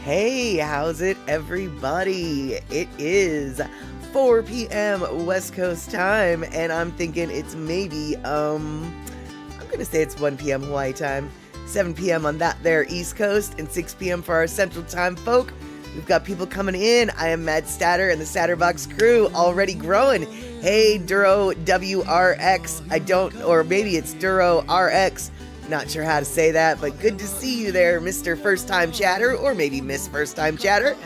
Hey, how's it, everybody? It is 4 p.m. West Coast time, and I'm thinking it's maybe, I'm gonna say it's 1 p.m. Hawaii time, 7 p.m. on that there East Coast, and 6 p.m. for our Central Time folk. We've got people coming in. I am Mad Statter and the StatterBox crew already growing. Hey, Duro WRX, or maybe it's Duro RX. Not sure how to say that, but good to see you there, Mr. First Time Chatter, or maybe Miss First Time Chatter.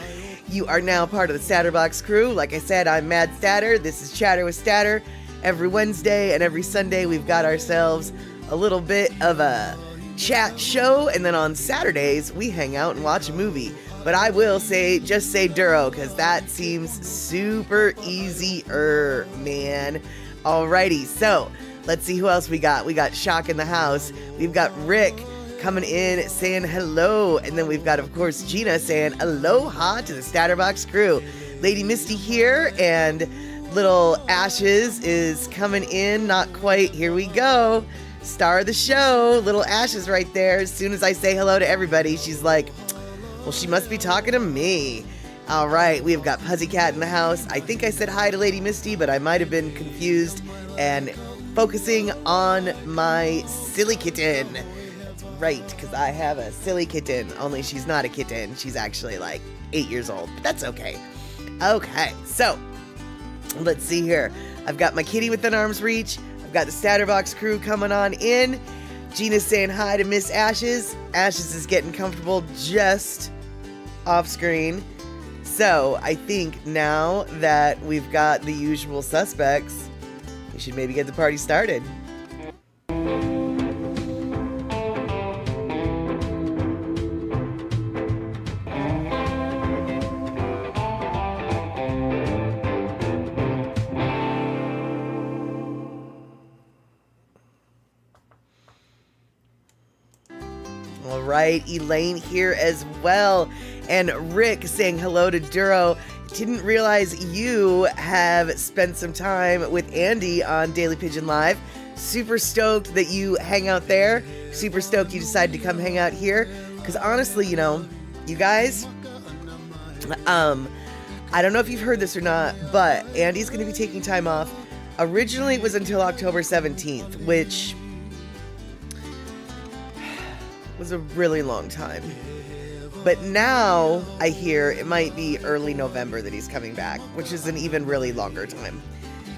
You are now part of the StatterBox crew. Like I said, I'm Mad Statter. This is Chatter with Statter. Every Wednesday and every Sunday, we've got ourselves a little bit of a chat show, and then on Saturdays, we hang out and watch a movie. But I will just say Duro, because that seems super easier, man. Alrighty, so let's see who else we got. We got Shock in the house. We've got Rick coming in saying hello. And then we've got, of course, Gina saying aloha to the StatterBox crew. Lady Misty here, and little Ashes is coming in. Not quite. Here we go. Star of the show. Little Ashes right there. As soon as I say hello to everybody, she's like, well, she must be talking to me. All right. We've got Pussycat in the house. I think I said hi to Lady Misty, but I might have been confused and focusing on my silly kitten. That's right, because I have a silly kitten, only she's not a kitten. She's actually like 8 years old, but that's okay. Okay, so let's see here. I've got my kitty within arm's reach. I've got the StatterBox crew coming on in. Gina's saying hi to Miss Ashes. Ashes is getting comfortable just off screen. So I think now that we've got the usual suspects, we should maybe get the party started. All right, Elaine here as well. And Rick saying hello to Duro. Didn't realize you have spent some time with Andy on Daily Pigeon Live. Super stoked that you hang out there. Super stoked you decided to come hang out here. Because honestly, you know, you guys, I don't know if you've heard this or not, but Andy's going to be taking time off. Originally, it was until October 17th, which was a really long time. But now I hear it might be early November that he's coming back, which is an even really longer time.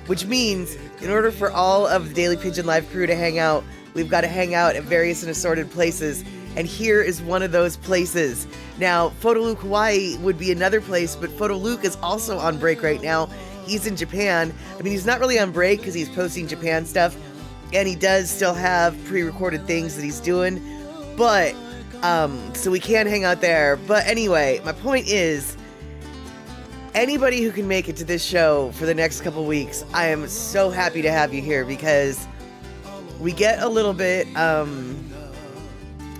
Which means in order for all of the Daily Pigeon Live crew to hang out, we've got to hang out at various and assorted places. And here is one of those places. Now, Photoluke Hawaii would be another place, but Photoluke is also on break right now. He's in Japan. I mean, he's not really on break because he's posting Japan stuff. And he does still have pre-recorded things that he's doing. But so we can hang out there. But anyway, my point is, anybody who can make it to this show for the next couple weeks, I am so happy to have you here, because we get a little bit,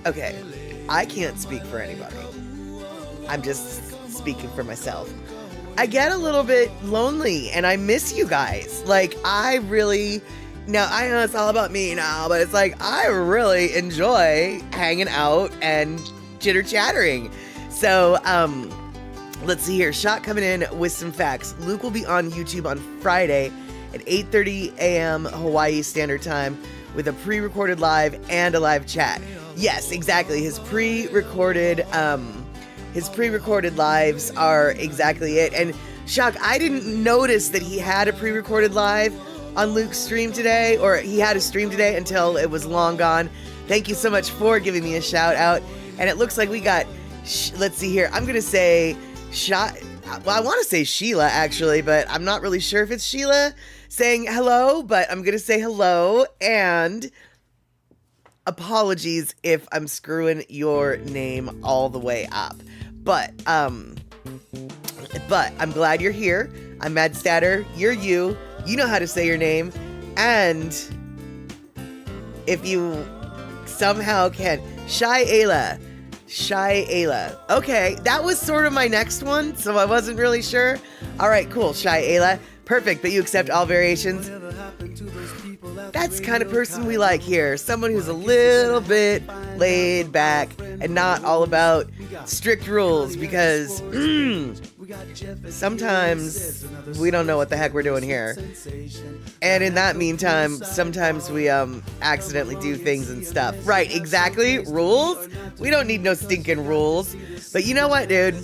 okay, I can't speak for anybody. I'm just speaking for myself. I get a little bit lonely, and I miss you guys. Like, now, I know it's all about me now, but it's like, I really enjoy hanging out and chitter-chattering. So, let's see here. Shot coming in with some facts. Luke will be on YouTube on Friday at 8:30 a.m. Hawaii Standard Time with a pre-recorded live and a live chat. Yes, exactly. His pre-recorded lives are exactly it. And Shock, I didn't notice that he had a pre-recorded live on Luke's stream today, or he had a stream today until it was long gone. Thank you so much for giving me a shout out. And it looks like we got, let's see here. I'm going to say I want to say Sheila actually, but I'm not really sure if it's Sheila saying hello, but I'm going to say hello, and apologies if I'm screwing your name all the way up. But I'm glad you're here. I'm Mad Statter. You're you. You know how to say your name. And if you somehow can, Shy Ayla. Okay, that was sort of my next one, so I wasn't really sure. All right, cool, Shy Ayla. Perfect, but you accept all variations. That's the kind of person we like here. Someone who's a little bit laid back and not all about strict rules, because sometimes we don't know what the heck we're doing here. And in that meantime, sometimes we accidentally do things and stuff. Right, exactly. Rules? We don't need no stinking rules. But you know what, dude?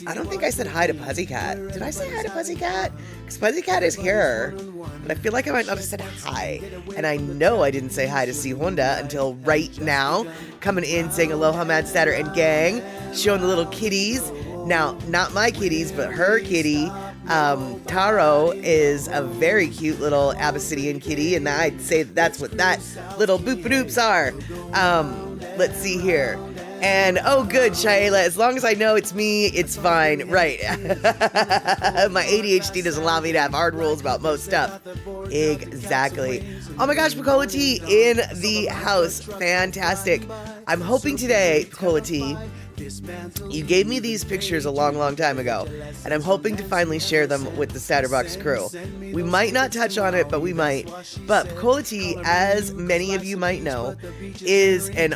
I don't think I said hi to Pussycat. Did I say hi to Pussycat? Because Pussycat is here. But I feel like I might not have said hi. And I know I didn't say hi to C. Honda until right now. Coming in, saying aloha, Mad Statter and gang. Showing the little kitties. Now, not my kitties, but her kitty. Taro is a very cute little Abyssinian kitty. And I'd say that's what that little boop-a-doops are. Let's see here. And, oh good, Shaela, as long as I know it's me, it's fine. Right. My ADHD doesn't allow me to have hard rules about most stuff. Exactly. Oh my gosh, Picola T in the house. Fantastic. I'm hoping today, Picola T, you gave me these pictures a long time ago, and I'm hoping to finally share them with the StatterBox crew. We might not touch on it, but we might. But Picola T, as many of you might know, is a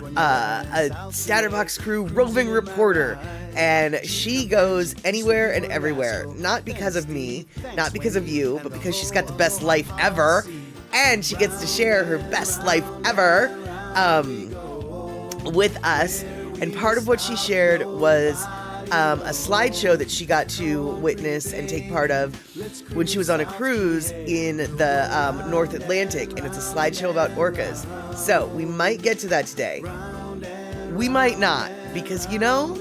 StatterBox crew roving reporter, and she goes anywhere and everywhere. Not because of me, not because of you, but because she's got the best life ever, and she gets to share her best life ever with us. And part of what she shared was a slideshow that she got to witness and take part of when she was on a cruise in the North Atlantic. And it's a slideshow about orcas. So we might get to that today. We might not, because, you know,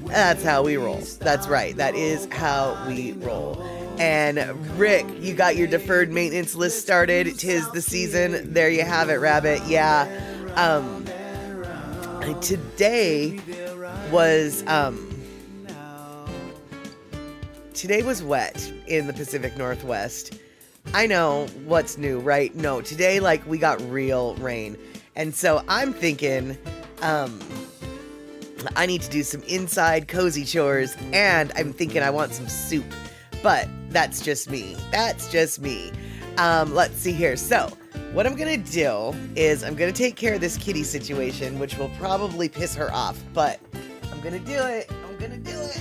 that's how we roll. That's right. That is how we roll. And Rick, you got your deferred maintenance list started. 'Tis the season. There you have it, Rabbit. Yeah. Today was wet in the Pacific Northwest. I know what's new, right? No, today, like, we got real rain. And so I'm thinking, I need to do some inside cozy chores, and I'm thinking I want some soup. But that's just me. That's just me. Let's see here. So, what I'm gonna do is I'm gonna take care of this kitty situation, which will probably piss her off, but I'm gonna do it. I'm gonna do it.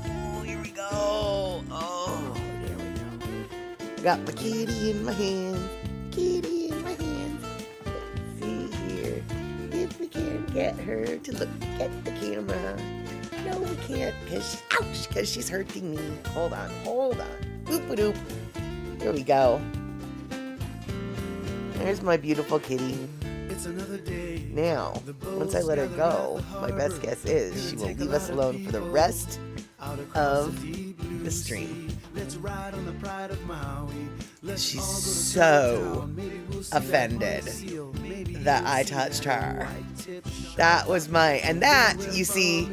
Oh, here we go. Oh, there we go. Got my kitty in my hand. Kitty in my hand. Let's see here if we can get her to look at the camera. No, we can't, because she's hurting me. Hold on. Boop-a-doop. There we go. There's my beautiful kitty. Now, once I let her go, my best guess is she will leave us alone for the rest of the stream. She's so offended that I touched her. That was and that, you see,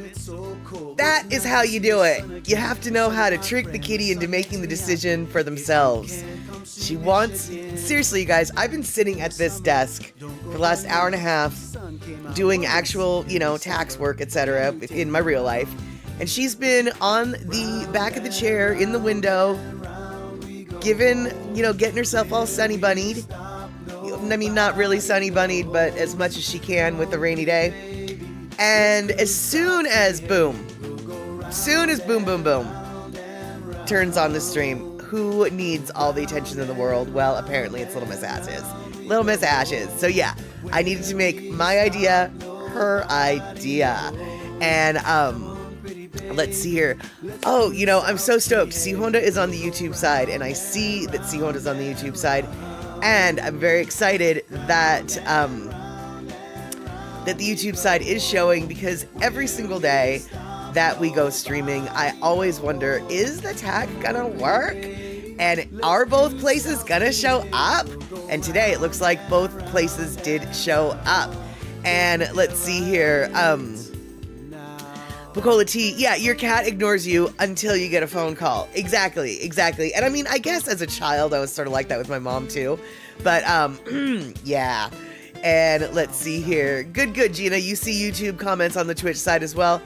that is how you do it. You have to know how to trick the kitty into making the decision for themselves. She wants, seriously, you guys, I've been sitting at this desk for the last hour and a half doing actual, tax work, etc. in my real life. And she's been on the back of the chair in the window, getting herself all sunny bunnied. I mean, not really sunny bunnied, but as much as she can with the rainy day. And as soon as boom, turns on the stream, who needs all the attention in the world? Well, apparently it's Little Miss Ashes. Little Miss Ashes. So yeah, I needed to make my idea her idea. And let's see here. Oh, I'm so stoked. C. Honda is on the YouTube side, and I see that C. Honda's on the YouTube side. And I'm very excited that that the YouTube side is showing, because every single day that we go streaming, I always wonder, is the tag gonna work? And are both places gonna show up? And today it looks like both places did show up. And let's see here. Picola T, yeah, your cat ignores you until you get a phone call. Exactly. And I mean, I guess as a child, I was sort of like that with my mom too. But, yeah. And let's see here. Good, Gina. You see YouTube comments on the Twitch side as well.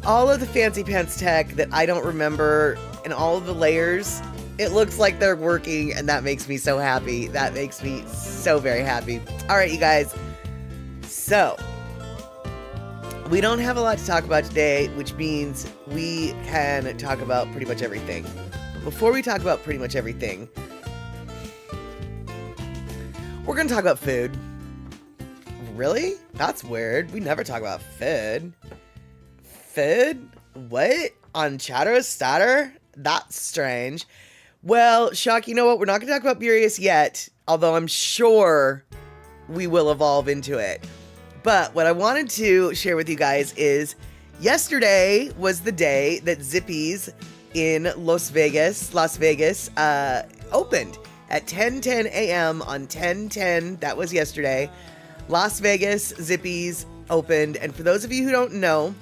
All of the fancy pants tech that I don't remember, and all of the layers It looks like they're working, and that makes me so happy. That makes me so very happy. All right, you guys. So, we don't have a lot to talk about today, which means we can talk about pretty much everything. But before we talk about pretty much everything, we're going to talk about food. Really? That's weird. We never talk about food. Food? What? On Chatter Statter? That's strange. Well, Shock, you know what? We're not going to talk about Furious yet, although I'm sure we will evolve into it. But what I wanted to share with you guys is yesterday was the day that Zippy's in Las Vegas, opened at 10:10 a.m. on 10/10. That was yesterday. Las Vegas Zippy's opened. And for those of you who don't know,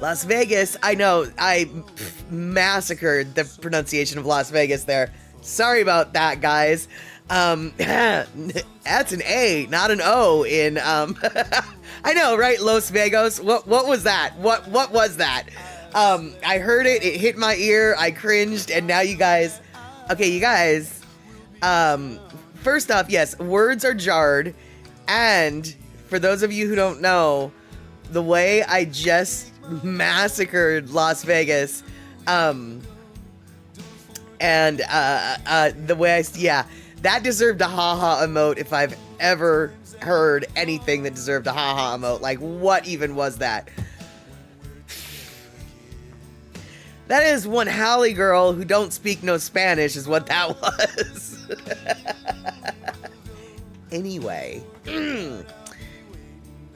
Las Vegas, I know, I massacred the pronunciation of Las Vegas there. Sorry about that, guys. That's an A, not an O in, I know, right? Los Vegos. What was that? What was that? I heard it hit my ear, I cringed, and now you guys, okay, you guys, first off, yes, words are jarred, and for those of you who don't know, the way I just massacred Las Vegas, and the way that deserved a haha emote if I've ever heard anything that deserved a haha emote. Like, what even was that? That is one Halle girl who don't speak no Spanish is what that was. Anyway,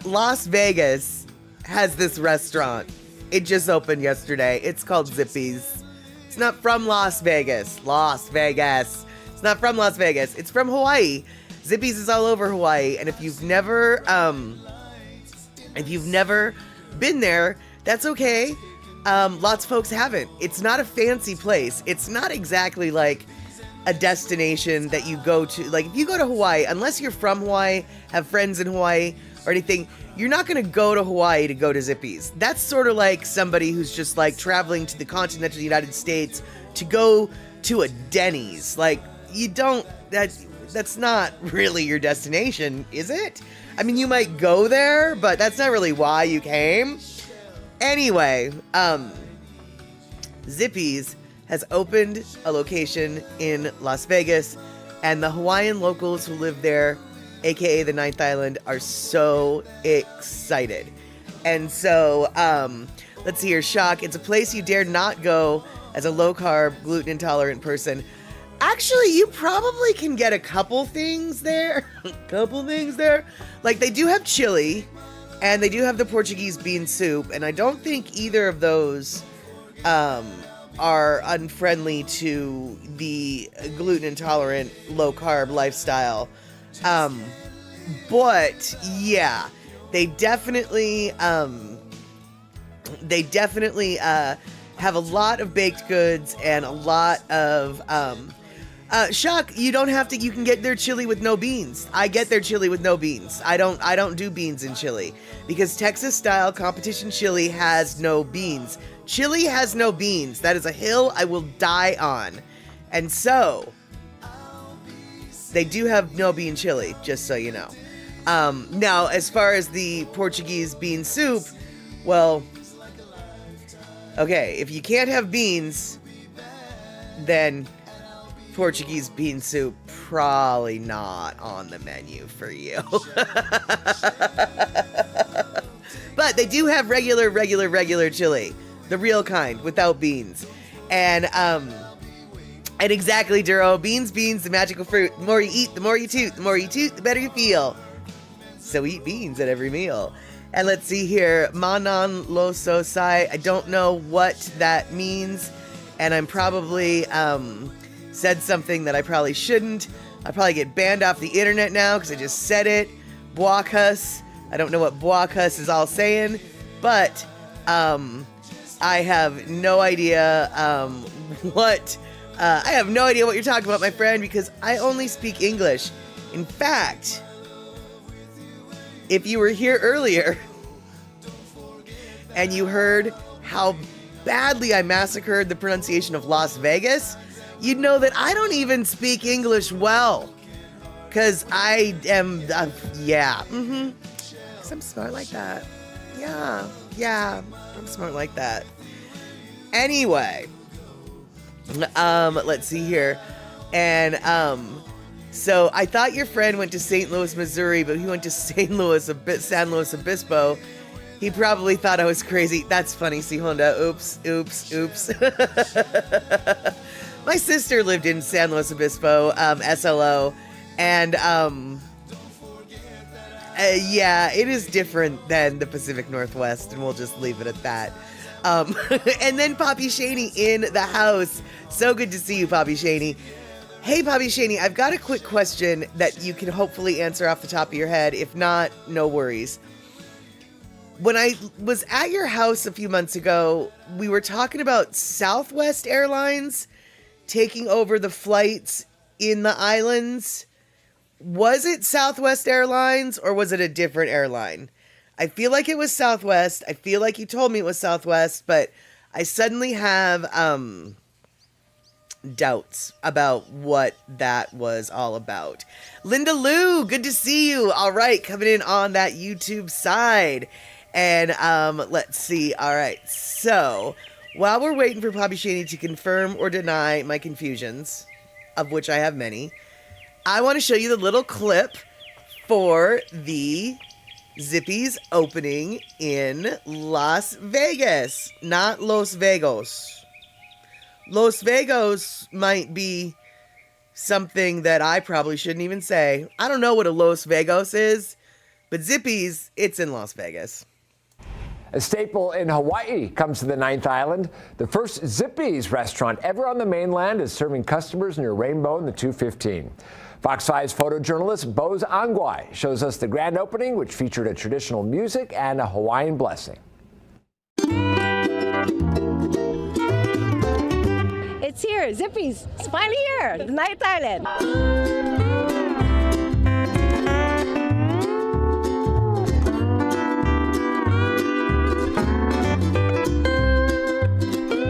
Las Vegas has this restaurant. It just opened yesterday. It's called Zippy's. It's not from Las Vegas. Las Vegas. It's not from Las Vegas. It's from Hawaii. Zippy's is all over Hawaii. And if you've never been there, that's okay. Lots of folks haven't. It's not a fancy place. It's not exactly like a destination that you go to. Like, if you go to Hawaii, unless you're from Hawaii, have friends in Hawaii or anything, you're not going to go to Hawaii to go to Zippy's. That's sort of like somebody who's just like traveling to the continental United States to go to a Denny's. Like, you don't, that's not really your destination, is it? I mean, you might go there, but that's not really why you came. Anyway, Zippy's has opened a location in Las Vegas, and the Hawaiian locals who live there, aka the Ninth Island, are so excited. And so, let's see here, Shock. It's a place you dare not go as a low-carb, gluten-intolerant person. Actually, you probably can get a couple things there. Like, they do have chili, and they do have the Portuguese bean soup, and I don't think either of those are unfriendly to the gluten-intolerant, low-carb lifestyle. But yeah, they definitely have a lot of baked goods and a lot of, Shock, you can get their chili with no beans. I get their chili with no beans. I don't do beans in chili because Texas style competition chili has no beans. Chili has no beans. That is a hill I will die on. And so, they do have no bean chili, just so you know. Now, as far as the Portuguese bean soup, well, okay, if you can't have beans, then Portuguese bean soup probably not on the menu for you. But they do have regular chili, the real kind, without beans. And exactly, Duro, beans, the magical fruit. The more you eat, the more you toot. The more you toot, the better you feel. So eat beans at every meal. And let's see here, Manan lo sosai. I don't know what that means, and I'm probably said something that I probably shouldn't. I'll probably get banned off the internet now because I just said it. Buakas. I don't know what Buakas is all saying, but I have no idea what you're talking about, my friend, because I only speak English. In fact, if you were here earlier and you heard how badly I massacred the pronunciation of Las Vegas, you'd know that I don't even speak English well. Because I am, because I'm smart like that. Yeah, I'm smart like that. Anyway, let's see here. And, so I thought your friend went to St. Louis, Missouri, but he went to San Luis Obispo. He probably thought I was crazy. That's funny, C. Honda. Oops. My sister lived in San Luis Obispo, SLO, and yeah, it is different than the Pacific Northwest, and we'll just leave it at that. And then Poppy Shaney in the house. So good to see you, Poppy Shaney. Hey, Poppy Shaney, I've got a quick question that you can hopefully answer off the top of your head. If not, no worries. When I was at your house a few months ago, we were talking about Southwest Airlines taking over the flights in the islands. Was it Southwest Airlines or was it a different airline? I feel like it was Southwest. I feel like you told me it was Southwest, but I suddenly have doubts about what that was all about. Linda Lou, good to see you. All right, coming in on that YouTube side. And let's see. All right, so while we're waiting for Poppy Shaney to confirm or deny my confusions, of which I have many, I want to show you the little clip for the Zippy's opening in Las Vegas, not Los Vegos. Los Vegos might be something that I probably shouldn't even say. I don't know what a Los Vegos is, but Zippy's, it's in Las Vegas. A staple in Hawaii comes to the 9th Island. The first Zippy's restaurant ever on the mainland is serving customers near Rainbow and the 215. Fox 5's photojournalist Bose Angwai shows us the grand opening, which featured a traditional music and a Hawaiian blessing. It's here, Zippy's. It's finally here, the 9th Island.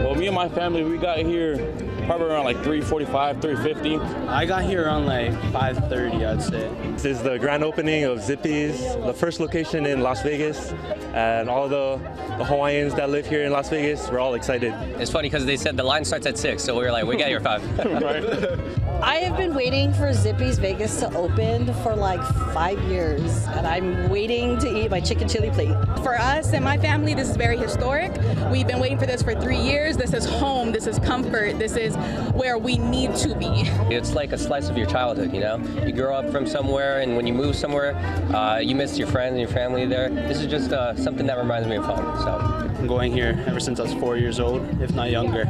Well, me and my family, we got here probably around like 3:45, 3:50. I got here around like 5:30, I'd say. This is the grand opening of Zippy's, the first location in Las Vegas, and all the Hawaiians that live here in Las Vegas, we're all excited. It's funny because they said the line starts at 6, so we were like, we got here 5. Right. I have been waiting for Zippy's Vegas to open for like 5 years, and I'm waiting to eat my chicken chili plate. For us and my family, this is very historic. We've been waiting for this for 3 years. This is home, this is comfort, this is where we need to be. It's like a slice of your childhood, you know? You grow up from somewhere, and when you move somewhere, you miss your friends and your family there. This is just something that reminds me of home, so. I'm going here ever since I was 4 years old, if not younger.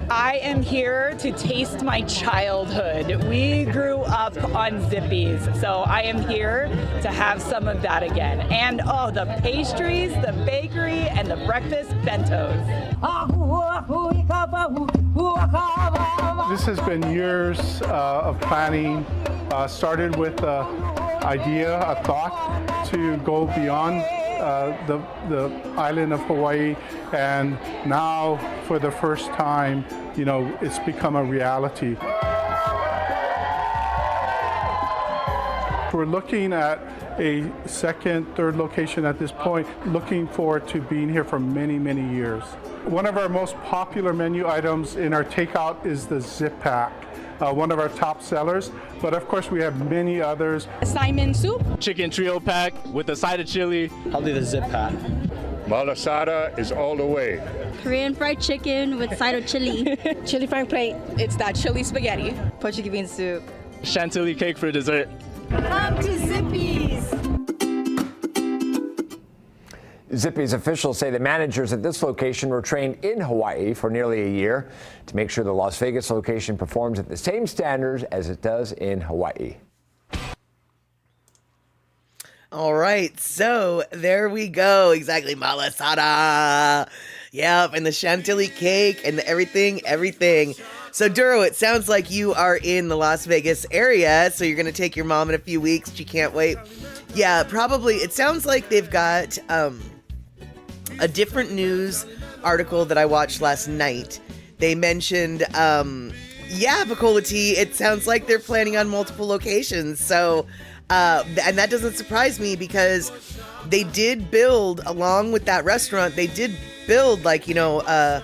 I am here to taste my childhood. We grew up on Zippy's, so I am here to have some of that again. And oh, the pastries, the bakery, and the breakfast bentos. This has been years of planning. Started with an idea, a thought to go beyond the island of Hawaii, and now for the first time, you know, it's become a reality. We're looking at a second, third location at this point, looking forward to being here for many, many years. One of our most popular menu items in our takeout is the Zip Pack. One of our top sellers, but of course we have many others. Simon soup. Chicken trio pack with a side of chili. I'll do the Zip Pack. Malasada is all the way. Korean fried chicken with side of chili. Chili frying plate. It's that chili spaghetti. Portuguese bean soup. Chantilly cake for dessert. Come to Zippy's. Zippy's officials say the managers at this location were trained in Hawaii for nearly a year to make sure the Las Vegas location performs at the same standards as it does in Hawaii. All right, so there we go. Exactly, malasada. Yep, and the chantilly cake and the everything. So, Duro, it sounds like you are in the Las Vegas area, so you're going to take your mom in a few weeks. She can't wait. Yeah, probably. It sounds like they've got a different news article that I watched last night, they mentioned, Picola T, it sounds like they're planning on multiple locations. So, and that doesn't surprise me because they did build, along with that restaurant, they did build an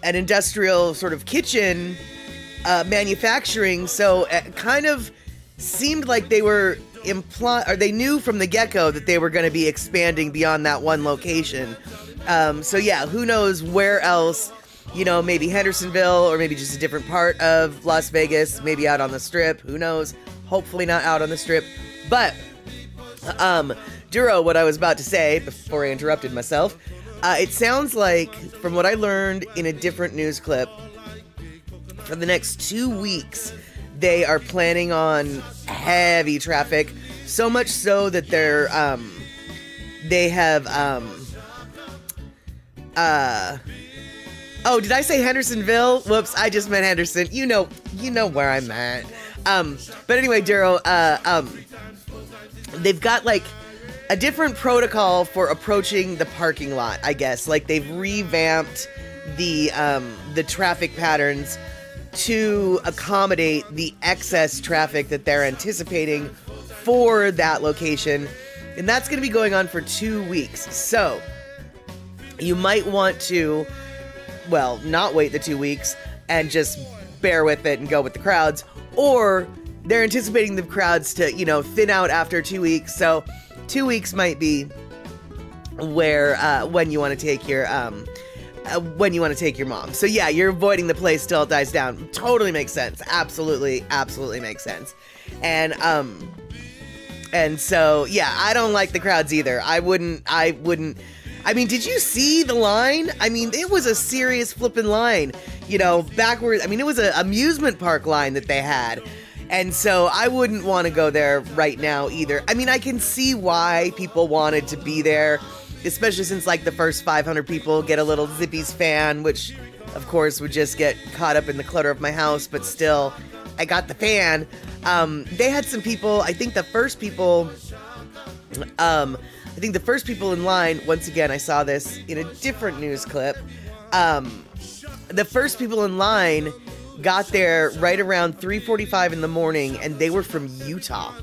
industrial sort of kitchen, manufacturing. So it kind of seemed like they were they knew from the get-go that they were going to be expanding beyond that one location. So yeah, who knows where else, maybe Hendersonville or maybe just a different part of Las Vegas, maybe out on the Strip, who knows? Hopefully not out on the Strip. But, Duro, what I was about to say before I interrupted myself, it sounds like, from what I learned in a different news clip, for the next 2 weeks, they are planning on heavy traffic, so much so that they have, oh, did I say Hendersonville? Whoops, I just meant Henderson. You know where I'm at. But anyway, Duro, they've got like a different protocol for approaching the parking lot, I guess. Like they've revamped the traffic patterns to accommodate the excess traffic that they're anticipating for that location. And that's going to be going on for 2 weeks. So you might want to, well, not wait the 2 weeks and just bear with it and go with the crowds. Or they're anticipating the crowds to, thin out after 2 weeks. So 2 weeks might be where, when you want to take your mom. So yeah, you're avoiding the place till it dies down. Totally makes sense. Absolutely makes sense. And so yeah, I don't like the crowds either. I wouldn't. I mean, did you see the line? I mean, it was a serious flipping line, backwards. I mean, it was an amusement park line that they had. And so I wouldn't want to go there right now either. I mean, I can see why people wanted to be there, especially since like the first 500 people get a little Zippy's fan, which of course would just get caught up in the clutter of my house, but still, I got the fan. They had some people, I think the first people in line, once again, I saw this in a different news clip. The first people in line got there right around 3:45 in the morning, and they were from Utah.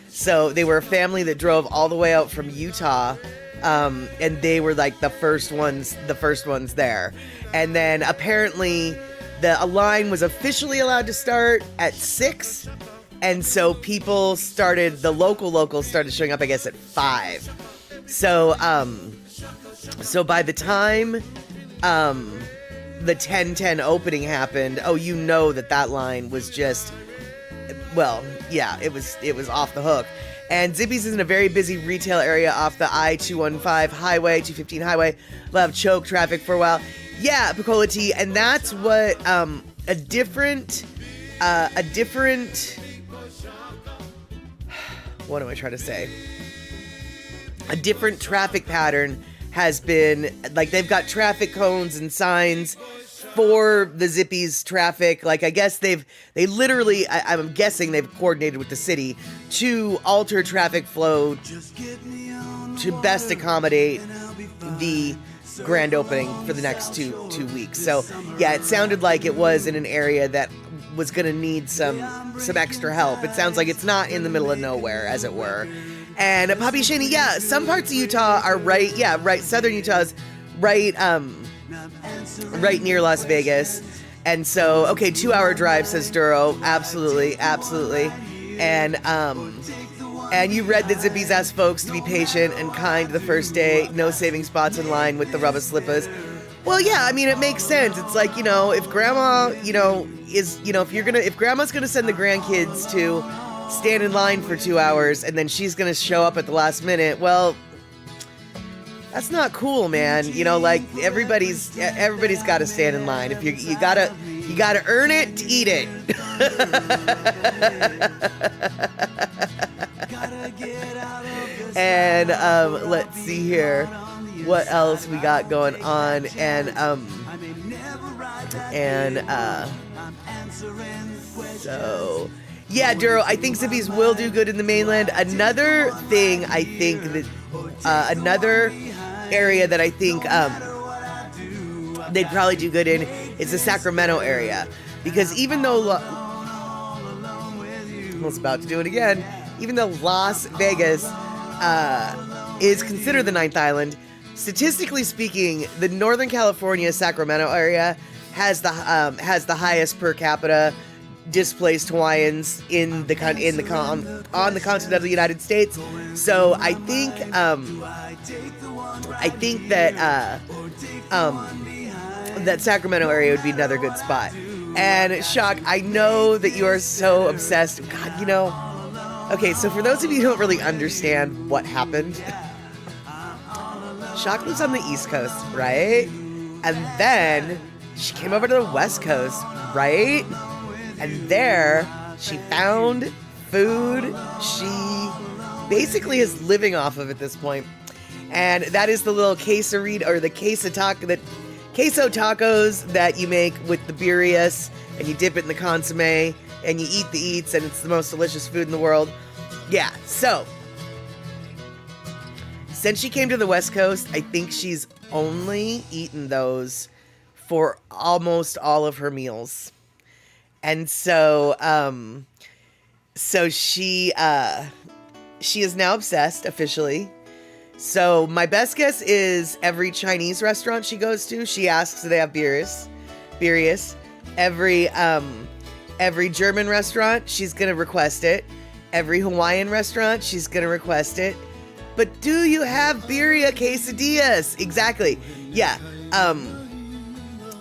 So they were a family that drove all the way out from Utah, and they were like the first ones there. And then apparently a line was officially allowed to start at 6, and so the locals started showing up, I guess, at 5. So by the time the 10:10 opening happened, that line was just, well, yeah, it was off the hook. And Zippy's is in a very busy retail area off the I-215 highway, 215 highway. They'll have choke traffic for a while. Yeah, Picola T, and that's what a different what am I trying to say? A different traffic pattern has been, like, they've got traffic cones and signs for the Zippy's traffic. Like, I guess they literally, I'm guessing they've coordinated with the city to alter traffic flow to best accommodate the grand opening for the next two weeks. So yeah, it sounded like it was in an area that was going to need some extra help. It sounds like it's not in the middle of nowhere, as it were. And Poppy Shaney, yeah, some parts of Utah are right, southern Utah's right near Las Vegas. And so, okay, 2-hour drive, says Duro. Absolutely. And you read that Zippy's asked folks to be patient and kind the first day, no saving spots in line with the rubber slippers. Well, yeah, I mean, it makes sense. It's like, if grandma, if grandma's going to send the grandkids to stand in line for 2 hours and then she's going to show up at the last minute, well, that's not cool, man. Like everybody's got to stand in line. If you got to earn it to eat it. And let's see here what else we got going on. So yeah, Duro, I think Zippy's will do good in the mainland. Another thing I think that another area that I think they'd probably do good in is the Sacramento area. Because even though I was about to do it again, even though Las Vegas is considered the ninth island, statistically speaking, the Northern California Sacramento area has the highest per capita displaced Hawaiians on the continental United States. So I think that Sacramento area would be another good spot. And Shock, I know that you are so obsessed. God, okay, so for those of you who don't really understand what happened, Shock lives on the East Coast, right? And then she came over to the West Coast, right? And there she found food she basically is living off of at this point. And that is the little quesarito, or the queso tacos that you make with the birrias, and you dip it in the consomme, and you eat the eats, and it's the most delicious food in the world. Yeah, so since she came to the West Coast, I think she's only eaten those for almost all of her meals. And so she is now obsessed officially. So my best guess is every Chinese restaurant she goes to, she asks, do they have birrias? Every German restaurant, she's gonna request it. Every Hawaiian restaurant, she's gonna request it. But do you have birria quesadillas? Exactly. Yeah.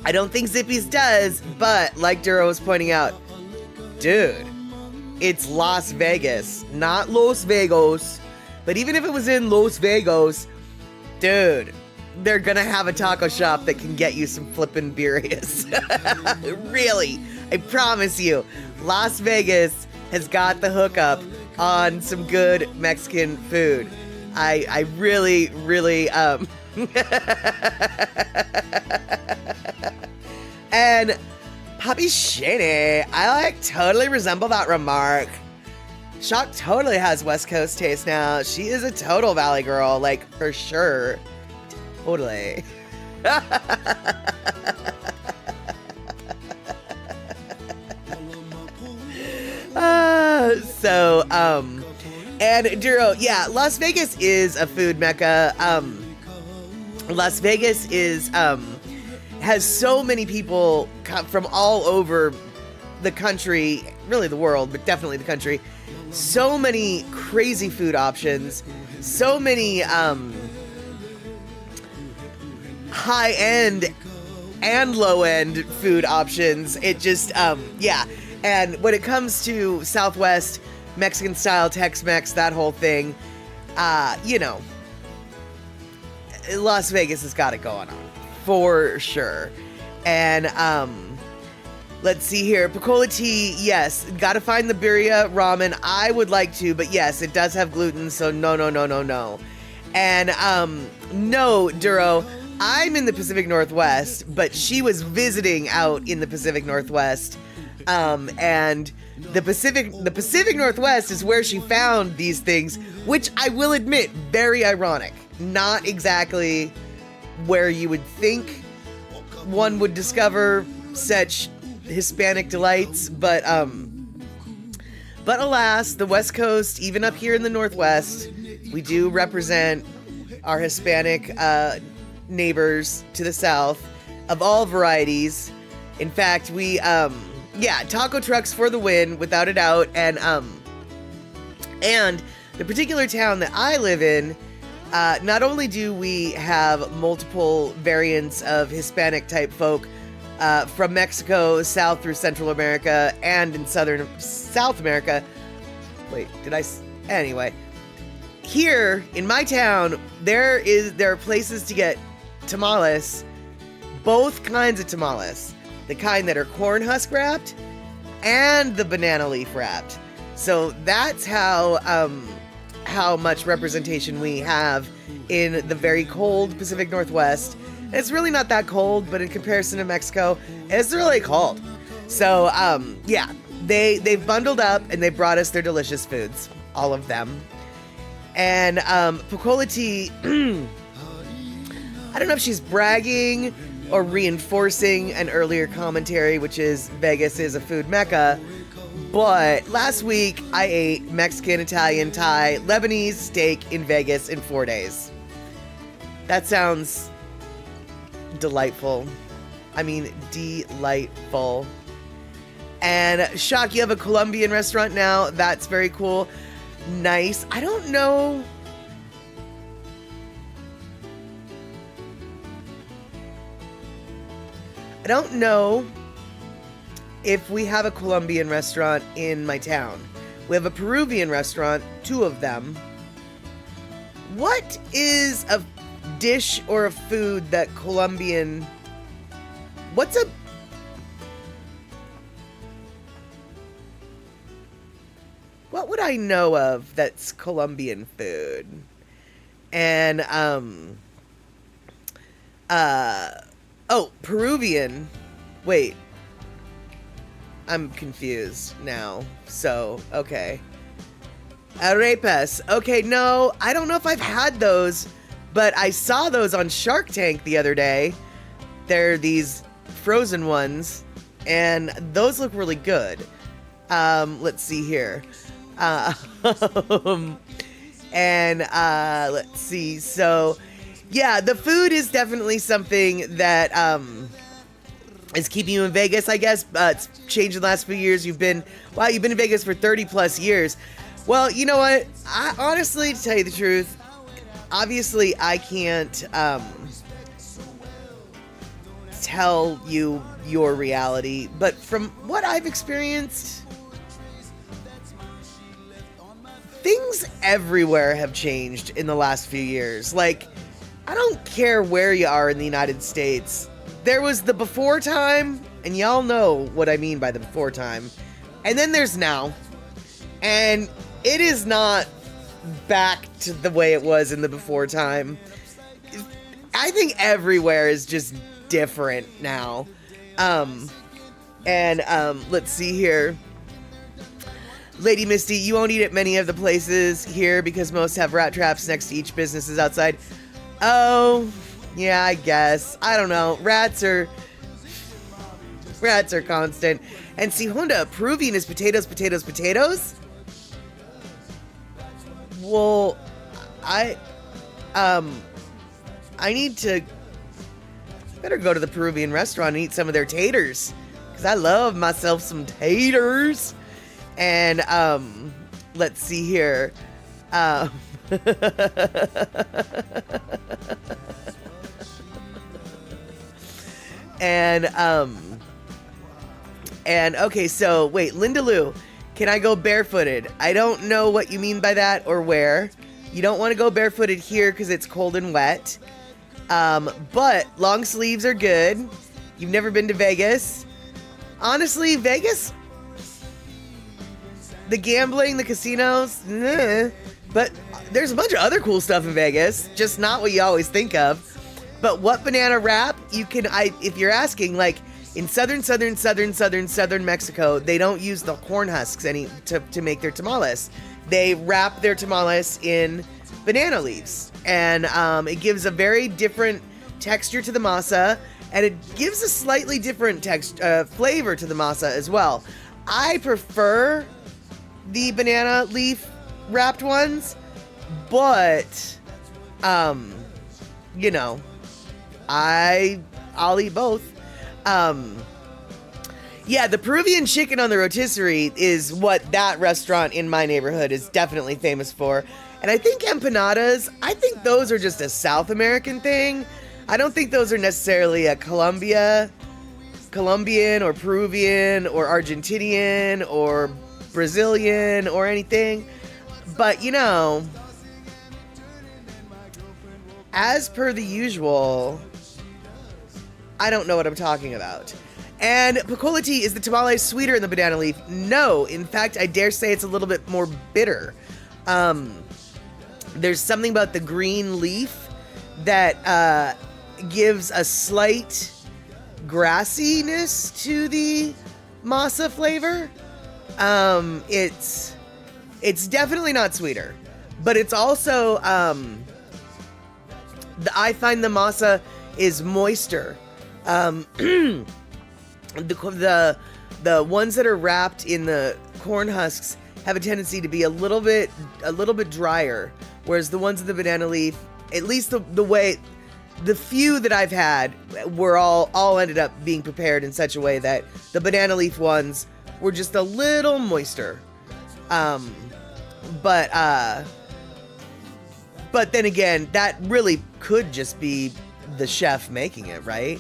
I don't think Zippy's does, but like Duro was pointing out, dude, it's Las Vegas, not Los Vegos. But even if it was in Los Vegos, dude, they're gonna have a taco shop that can get you some flippin' birrias. Really, I promise you, Las Vegas has got the hookup on some good Mexican food. I really, and Poppy Shaney, I totally resemble that remark. Shock totally has West Coast taste now. She is a total Valley girl, for sure. Totally. And Duro, yeah, Las Vegas is a food mecca. Las Vegas has so many people from all over the country, really the world, but definitely the country. So many crazy food options, so many high-end and low-end food options. It just, yeah. And when it comes to Southwest, Mexican-style Tex-Mex, that whole thing, Las Vegas has got it going on, for sure. And, let's see here. Picola tea, yes. Gotta find the birria ramen. I would like to, but yes, it does have gluten, so no. And, no, Duro, I'm in the Pacific Northwest, but she was visiting out in the Pacific Northwest. And the Pacific Northwest is where she found these things, which I will admit, very ironic. Not exactly where you would think one would discover such Hispanic delights, but alas, the West Coast, even up here in the Northwest, we do represent our Hispanic neighbors to the south of all varieties. In fact, we taco trucks for the win, without a doubt. And the particular town that I live in, not only do we have multiple variants of Hispanic type folk from Mexico south through Central America and in South America. Anyway, here in my town, there are places to get tamales, both kinds of tamales, the kind that are corn husk wrapped and the banana leaf wrapped. So that's how much representation we have in the very cold Pacific Northwest. It's really not that cold, but in comparison to Mexico, it's really cold. So, they've bundled up and they brought us their delicious foods, all of them. And Picola tea, I don't know if she's bragging or reinforcing an earlier commentary, which is Vegas is a food mecca. But last week, I ate Mexican, Italian, Thai, Lebanese steak in Vegas in 4 days. That sounds delightful. I mean, delightful. And Shock, you have a Colombian restaurant now. That's very cool. Nice. I don't know. I don't know if we have a Colombian restaurant in my town. We have a Peruvian restaurant, 2 of them. What is a dish or a food that Colombian... What would I know of that's Colombian food? And, Peruvian. Wait. I'm confused now. So, okay. Arepas. Okay, no, I don't know if I've had those, but I saw those on Shark Tank the other day. They're these frozen ones, and those look really good. Let's see here. Let's see. So, yeah, the food is definitely something that, is keeping you in Vegas, I guess. It's changed in the last few years. You've been in Vegas for 30 plus years. Well, you know what? I honestly, to tell you the truth, obviously I can't, tell you your reality, but from what I've experienced, things everywhere have changed in the last few years. Like, I don't care where you are in the United States. There was the before time, and y'all know what I mean by the before time. And then there's now. And it is not back to the way it was in the before time. I think everywhere is just different now. Let's see here. Lady Misty, you won't eat at many of the places here because most have rat traps next to each businesses outside. Oh, yeah, I guess. I don't know. Rats are constant. And see, Honda, Peruvian is potatoes, potatoes, potatoes? Well, I need to better go to the Peruvian restaurant and eat some of their taters, because I love myself some taters. And, let's see here. Okay, so wait, Linda Lou, can I go barefooted? I don't know what you mean by that or where. You don't want to go barefooted here because it's cold and wet. But long sleeves are good. You've never been to Vegas. Honestly, Vegas, the gambling, the casinos, but there's a bunch of other cool stuff in Vegas, just not what you always think of. But what banana wrap, if you're asking, like in southern Mexico, they don't use the corn husks to make their tamales. They wrap their tamales in banana leaves, and it gives a very different texture to the masa, and it gives a slightly different flavor to the masa as well. I prefer the banana leaf wrapped ones, but you know, I'll eat both. Yeah, the Peruvian chicken on the rotisserie is what that restaurant in my neighborhood is definitely famous for. And I think empanadas, I think those are just a South American thing. I don't think those are necessarily a Colombian or Peruvian or Argentinian or Brazilian or anything. But, you know, as per the usual, I don't know what I'm talking about. And Picolati, is the tamale sweeter in the banana leaf? No. In fact, I dare say it's a little bit more bitter. There's something about the green leaf that gives a slight grassiness to the masa flavor. It's definitely not sweeter, but it's also, I find the masa is moister The ones that are wrapped in the corn husks have a tendency to be a little bit drier, whereas the ones in the banana leaf, at least the few that I've had, were all ended up being prepared in such a way that the banana leaf ones were just a little moister. But then again, that really could just be the chef making it, right?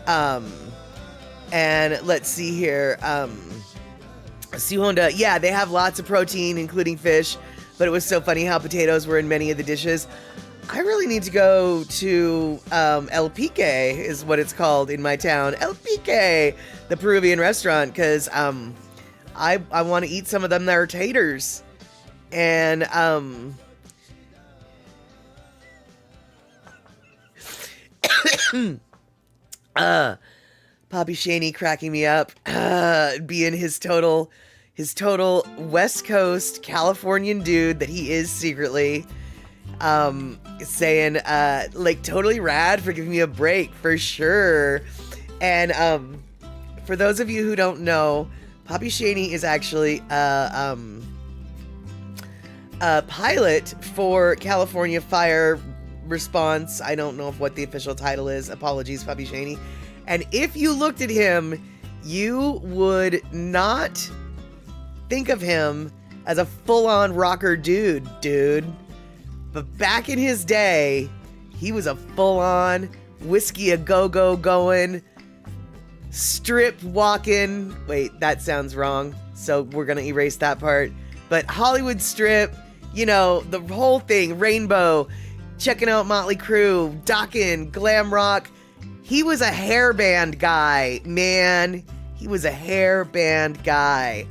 And let's see here. Honda, yeah, they have lots of protein, including fish, but it was so funny how potatoes were in many of the dishes. I really need to go to El Pique, is what it's called in my town. El Pique, the Peruvian restaurant, because I want to eat some of them there taters. And Poppy Shaney cracking me up, being his total West Coast Californian dude that he is secretly, saying like totally rad for giving me a break for sure. And for those of you who don't know, Poppy Shaney is actually a pilot for California Fire Response. I don't know what the official title is. Apologies, Poppy Shaney. And if you looked at him, you would not think of him as a full-on rocker dude. But back in his day, he was a full-on whiskey a go-go going, strip walking. Wait, that sounds wrong. So we're going to erase that part. But Hollywood strip, you know, the whole thing, rainbow, checking out Motley Crue, docking, glam rock. He was a hair band guy, man. He was a hair band guy.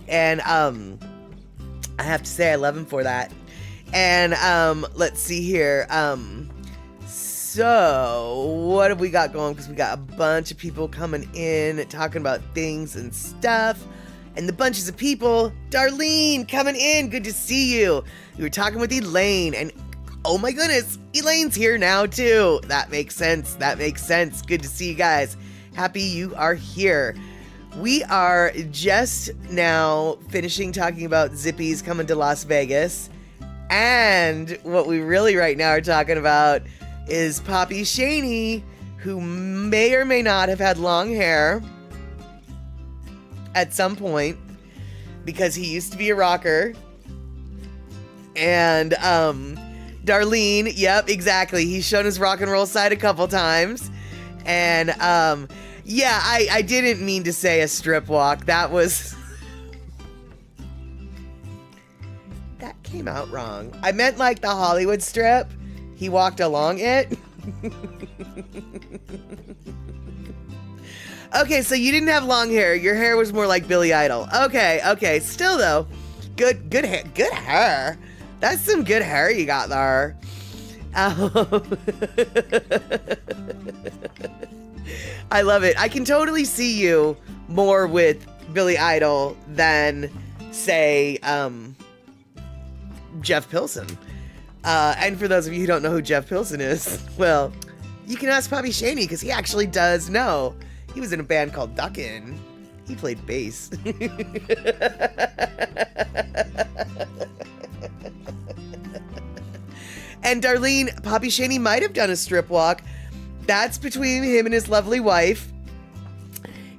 And I have to say I love him for that. And let's see here. So what have we got going? Because we got a bunch of people coming in talking about things and stuff. And the bunches of people, Darlene coming in. Good to see you. We were talking with Elaine, and oh my goodness, Elaine's here now too. That makes sense. Good to see you guys. Happy you are here. We are just now finishing talking about Zippy's coming to Las Vegas. And what we really right now are talking about is Poppy Shaney, who may or may not have had long hair at some point, because he used to be a rocker. And Darlene, yep, exactly. He's shown his rock and roll side a couple times. And yeah, I didn't mean to say a strip walk. That came out wrong. I meant like the Hollywood strip. He walked along it. Okay, so you didn't have long hair. Your hair was more like Billy Idol. Okay. Still though, good hair. That's some good hair you got there. I love it. I can totally see you more with Billy Idol than, say, Jeff Pilson. And for those of you who don't know who Jeff Pilson is, well, you can ask Poppy Shaney, because he actually does know. He was in a band called Duckin'. He played bass. And Darlene, Poppy Shaney might have done a strip walk. That's between him and his lovely wife.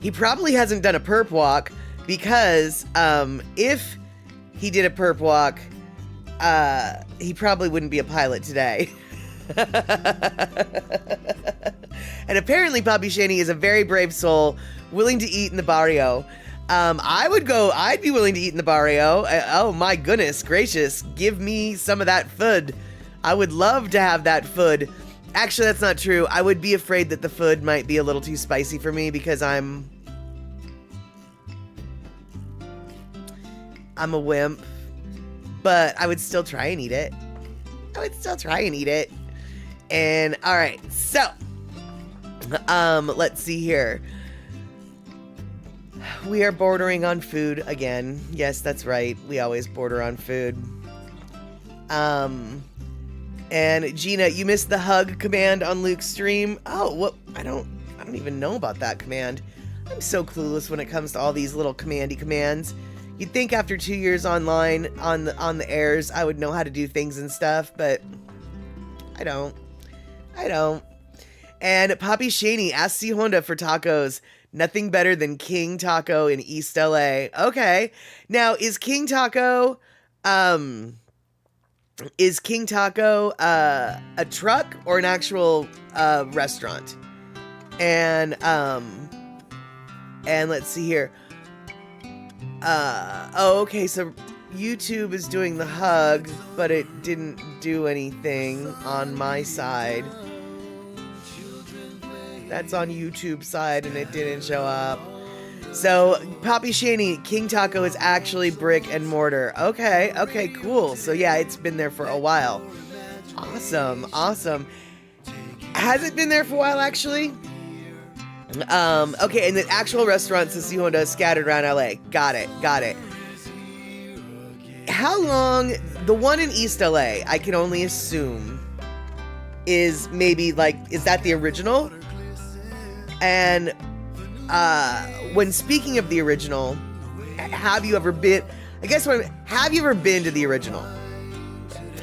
He probably hasn't done a perp walk, because if he did a perp walk, he probably wouldn't be a pilot today. And apparently Poppy Shaney is a very brave soul, willing to eat in the barrio. I'd be willing to eat in the barrio. Oh my goodness gracious, give me some of that food. I would love to have that food. Actually, that's not true. I would be afraid that the food might be a little too spicy for me, because I'm a wimp. But I would still try and eat it. And all right, so let's see here. We are bordering on food again. Yes, that's right. We always border on food. And Gina, you missed the hug command on Luke's stream. Oh, what? I don't don't even know about that command. I'm so clueless when it comes to all these little commandy commands. You'd think after 2 years online on the airs, I would know how to do things and stuff, but I don't. And Poppy Shaney asked C Honda for tacos. Nothing better than King Taco in East LA. Okay. Now, is King Taco a truck or an actual restaurant? And let's see here. Okay, so YouTube is doing the hug, but it didn't do anything on my side. That's on YouTube side and it didn't show up. So Poppy Shaney, King Taco is actually brick and mortar. Okay, cool. So yeah, it's been there for a while. Awesome. Has it been there for a while actually? Okay, and the actual restaurants in Honda scattered around LA. Got it. How long, the one in East LA, I can only assume, is maybe is that the original? And when speaking of the original, have you ever been to the original?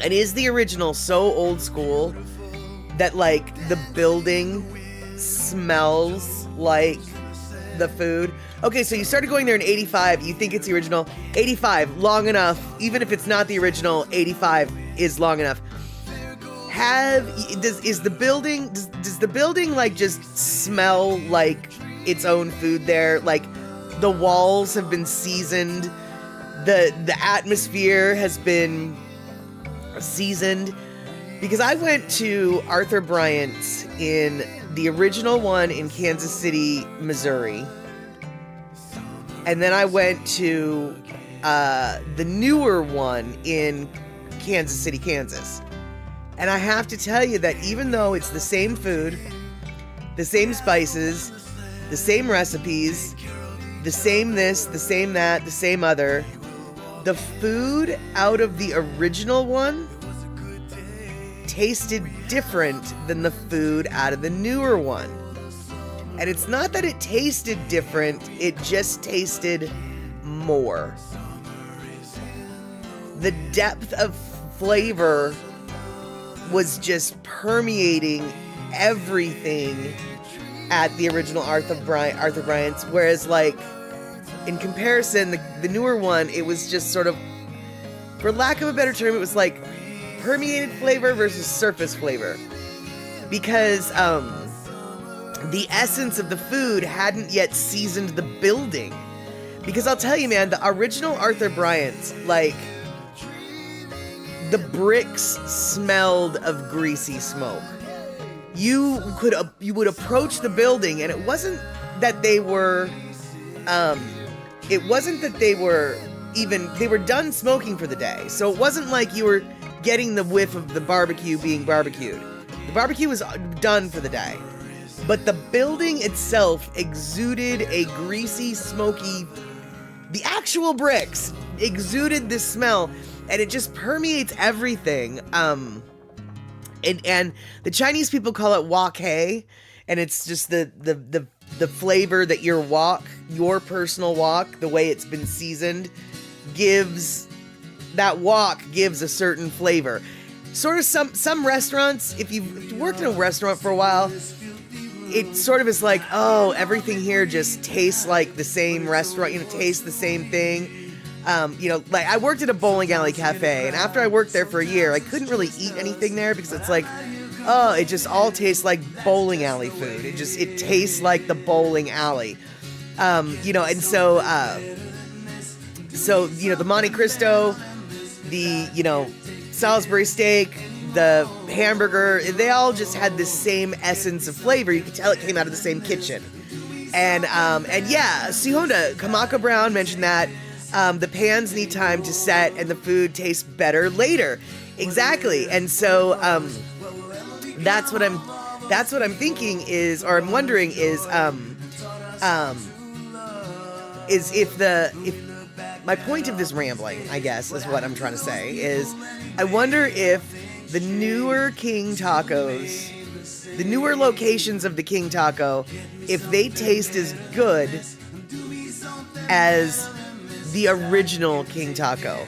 And is the original so old school that the building smells like the food? Okay, so you started going there in 85, you think it's the original. 85, long enough. Even if it's not the original, 85 is long enough. Does the building just smell like its own food there? The walls have been seasoned, the atmosphere has been seasoned. Because I went to Arthur Bryant's in the original one in Kansas City, Missouri, and then I went to the newer one in Kansas City, Kansas. And I have to tell you that even though it's the same food, the same spices, the same recipes, the same this, the same that, the same other, the food out of the original one tasted different than the food out of the newer one. And it's not that it tasted different, it just tasted more. The depth of flavor was just permeating everything at the original Arthur Bryant's, whereas in comparison, the newer one, it was just sort of, for lack of a better term, it was permeated flavor versus surface flavor, because the essence of the food hadn't yet seasoned the building. Because I'll tell you, man, the original Arthur Bryant's, the bricks smelled of greasy smoke. You would approach the building, and it wasn't that they were done smoking for the day. So it wasn't like you were getting the whiff of the barbecue being barbecued. The barbecue was done for the day. But the building itself exuded a greasy, smoky, the actual bricks exuded this smell, and it just permeates everything. And the Chinese people call it wok hei, and it's just the flavor that your personal wok, the way it's been seasoned, gives a certain flavor. Sort of some restaurants, if you've worked in a restaurant for a while, it sort of is everything here just tastes like the same restaurant, tastes the same thing. I worked at a bowling alley cafe, and after I worked there for a year, I couldn't really eat anything there because it's it just all tastes like bowling alley food. It tastes like the bowling alley. And so the Monte Cristo, the, Salisbury steak, the hamburger, they all just had this same essence of flavor. You could tell it came out of the same kitchen. And yeah, C Honda, Kamaka Brown mentioned that the pans need time to set and the food tastes better later. Exactly. And so that's what I'm thinking is, or I'm wondering is if my point of this rambling, I guess, is what I'm trying to say, is I wonder if the newer King tacos the newer locations of the King Taco, if they taste as good as the original King Taco,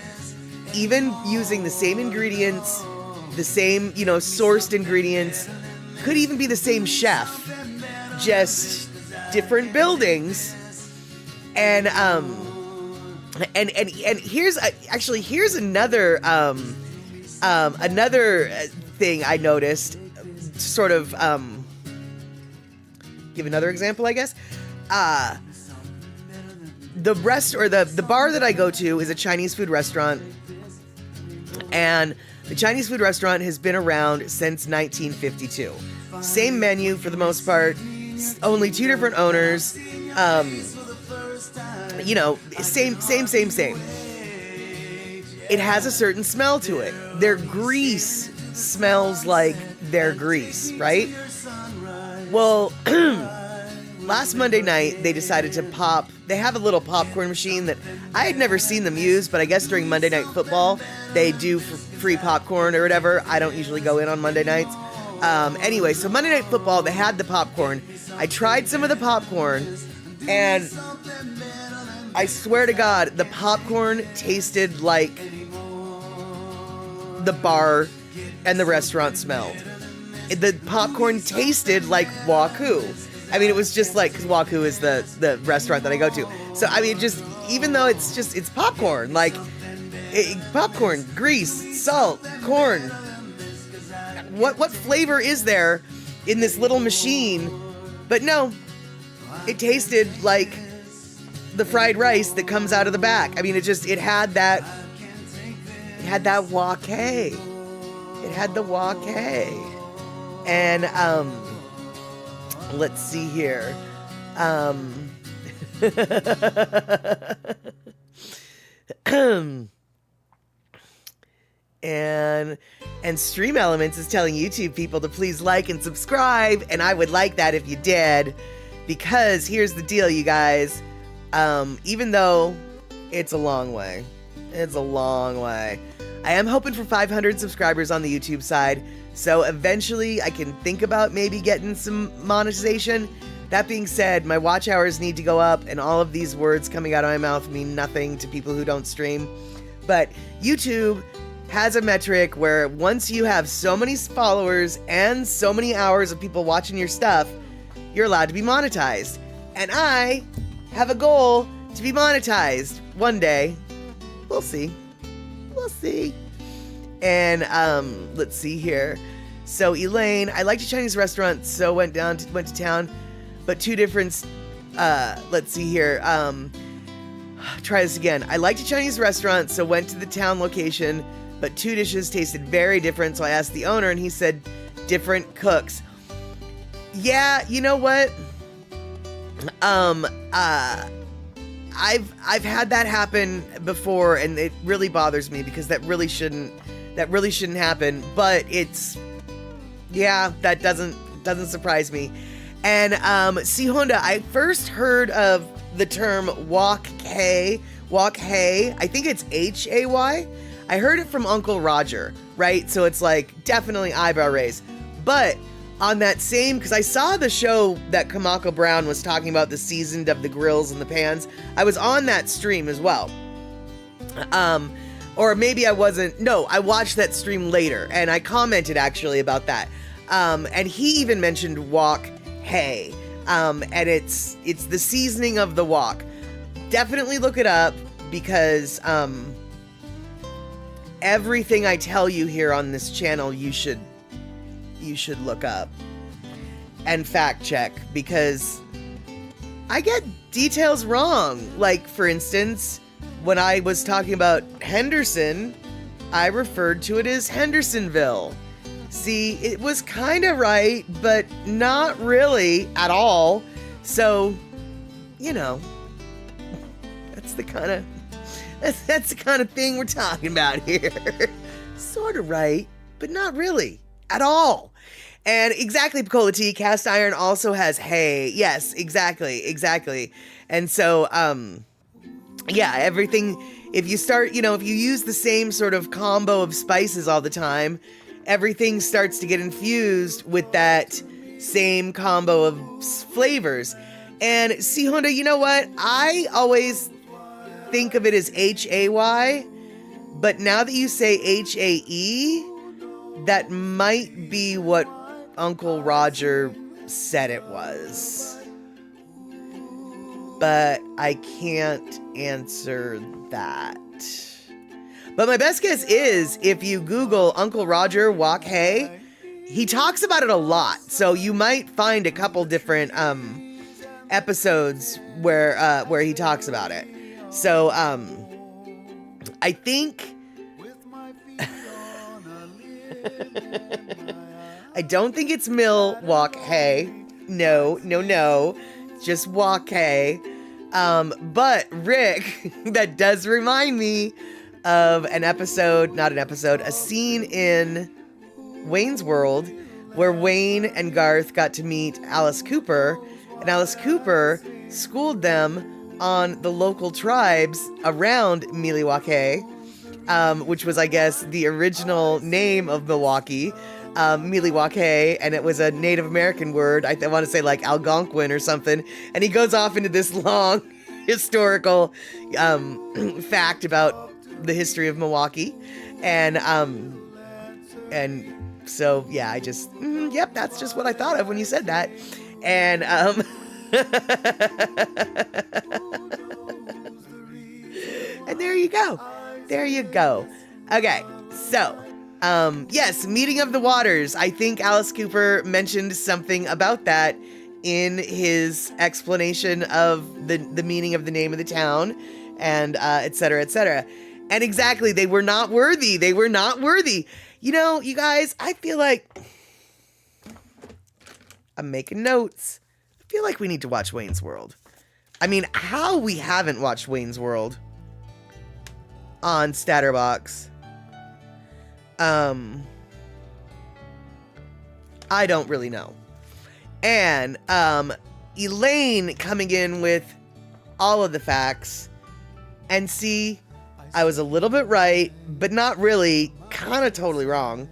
even using the same ingredients, the same, sourced ingredients, could even be the same chef, just different buildings. And here's another another thing I noticed. Sort of give another example, I guess. The bar that I go to is a Chinese food restaurant, and the Chinese food restaurant has been around since 1952. Same menu for the most part, only two different owners. Same. It has a certain smell to it. Their grease smells like their grease, right? Well, last Monday night, they decided to pop. They have a little popcorn machine that I had never seen them use, but I guess during Monday Night Football, they do free popcorn or whatever. I don't usually go in on Monday nights. Anyway, so Monday Night Football, they had the popcorn. I tried some of the popcorn, and I swear to God, the popcorn tasted like the bar and the restaurant smelled. The popcorn tasted like Waku. I mean, it was just like, because Waku is the restaurant that I go to. So, I mean, just, even though it's popcorn, like, popcorn, grease, salt, corn. What flavor is there in this little machine? But no, it tasted like the fried rice that comes out of the back. I mean, it had that wok. It had the wok. And, let's see here. And Stream Elements is telling YouTube people to please like and subscribe, and I would like that if you did, because here's the deal, you guys. Even though it's a long way, I am hoping for 500 subscribers on the YouTube side, so eventually I can think about maybe getting some monetization. That being said, my watch hours need to go up, and all of these words coming out of my mouth mean nothing to people who don't stream. But YouTube has a metric where once you have so many followers and so many hours of people watching your stuff, you're allowed to be monetized. And I have a goal to be monetized one day. We'll see. And let's see here. So Elaine, I liked a Chinese restaurant, so went to town, but two different. Let's see here. Try this again. I liked a Chinese restaurant, so went to the town location, but two dishes tasted very different. So I asked the owner, and he said different cooks. Yeah, you know what? I've had that happen before, and it really bothers me because that really shouldn't happen. But that doesn't surprise me. And see, Honda, I first heard of the term wok hay. I think it's Hay. I heard it from Uncle Roger, right? So it's like definitely eyebrow raise. But on that same, because I saw the show that Kamako Brown was talking about, the seasoned of the grills and the pans. I was on that stream as well. Or maybe I wasn't. No, I watched that stream later, and I commented actually about that. And he even mentioned wok hay. And it's the seasoning of the wok. Definitely look it up, because everything I tell you here on this channel, you should look up and fact check, because I get details wrong. Like, for instance, when I was talking about Henderson, I referred to it as Hendersonville. See, it was kind of right, but not really at all. So, that's the kind of thing we're talking about here. Sort of right, but not really at all. And exactly, Picola T, cast iron also has hay. Yes, exactly. And so, everything, if you start, if you use the same sort of combo of spices all the time, everything starts to get infused with that same combo of flavors. And see, Honda, you know what? I always think of it as Hay, but now that you say HAE, that might be what Uncle Roger said it was. But I can't answer that. But my best guess is if you Google Uncle Roger Wok Hay, he talks about it a lot. So you might find a couple different episodes where he talks about it. So I think I don't think it's Mill Wok Hay. No. Just Wok Hay. But Rick, that does remind me of a scene in Wayne's World where Wayne and Garth got to meet Alice Cooper, and Alice Cooper schooled them on the local tribes around Milwaukee, which was, I guess, the original name of Milwaukee, Milwaukee, and it was a Native American word. I want to say like Algonquin or something. And he goes off into this long historical fact about the history of Milwaukee, and so yeah, I just yep, that's just what I thought of when you said that, and and there you go. Okay, so yes, meeting of the waters. I think Alice Cooper mentioned something about that in his explanation of the meaning of the name of the town, and et cetera. And exactly, they were not worthy. You know, you guys, I feel like I'm making notes. I feel like we need to watch Wayne's World. I mean, how we haven't watched Wayne's World on StatterBox. I don't really know. And Elaine coming in with all of the facts, and see, I was a little bit right, but not really, kind of totally wrong.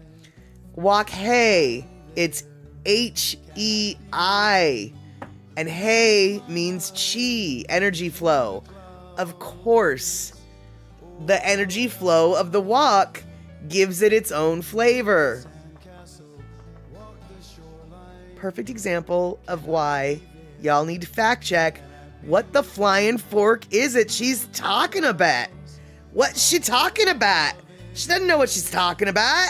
Wok Hay, it's H-E-I, and hay means chi, energy flow. Of course, the energy flow of the wok gives it its own flavor. Perfect example of why y'all need to fact check what the flying fork is it she's talking about. What's she talking about? She doesn't know what she's talking about.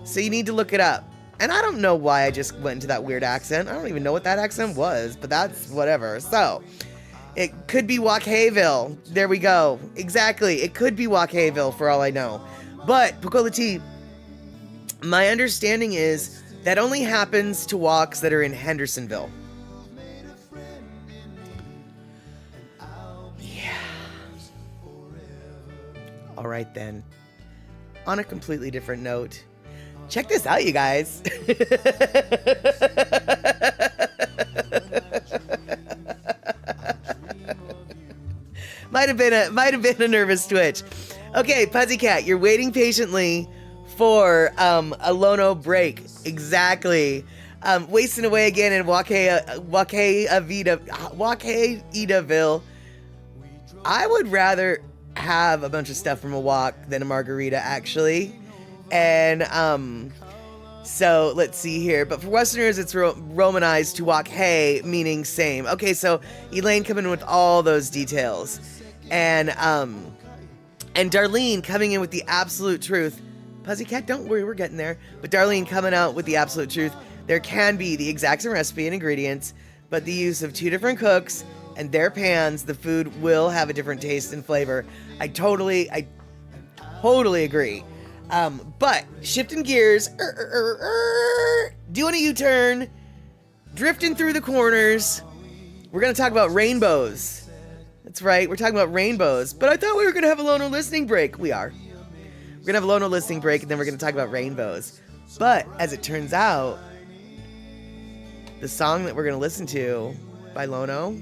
So you need to look it up. And I don't know why I just went into that weird accent. I don't even know what that accent was, but that's whatever. So it could be Wok-Hayville. There we go. Exactly. It could be Wok-Hayville for all I know. But Pukola T, my understanding is that only happens to woks that are in Hendersonville. All right, then. On a completely different note, check this out, you guys. Might have been a nervous twitch. Okay, Pussycat, you're waiting patiently for a Lono break. Exactly. Wasting away again in Wok-Hayville. I would rather have a bunch of stuff from a wok than a margarita, actually. And so let's see here, but for Westerners it's romanized to Wok Hay, meaning same. Okay, so Elaine coming in with all those details, and Darlene coming in with the absolute truth. Pussycat, don't worry, we're getting there. But Darlene coming out with the absolute truth. There can be the exact same recipe and ingredients, but the use of two different cooks and their pans, the food will have a different taste and flavor. I totally agree. But shifting gears, doing a U-turn, drifting through the corners, we're going to talk about rainbows. That's right, we're talking about rainbows. But I thought we were going to have a Lono listening break. We are. We're going to have a Lono listening break, and then we're going to talk about rainbows. But as it turns out, the song that we're going to listen to by Lono,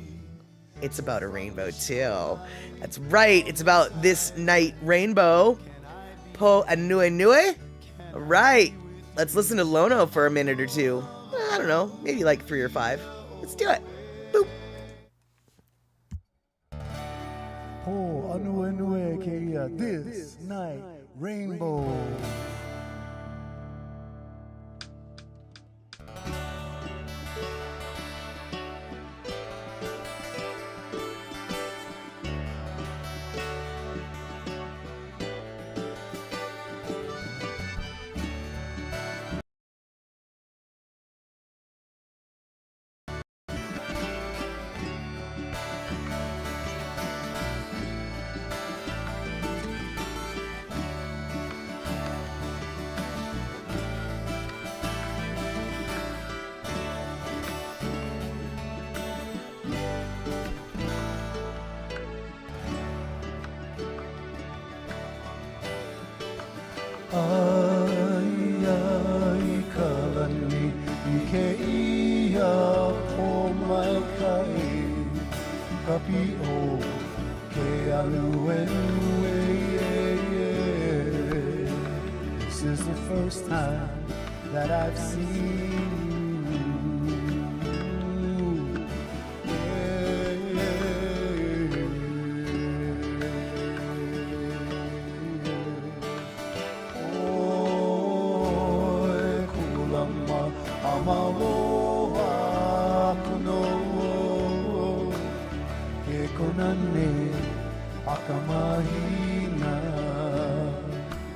it's about a rainbow too. That's right, it's about this night rainbow. Po Anue Nue? All right, let's listen to Lono for a minute or two. I don't know, maybe like 3 or 5. Let's do it. Boop. Oh, Anue this night, Rainbow. Ai kalani ke ia po mai kai kapi o ke aluenue. This is the first time that I've seen you. Akamahina,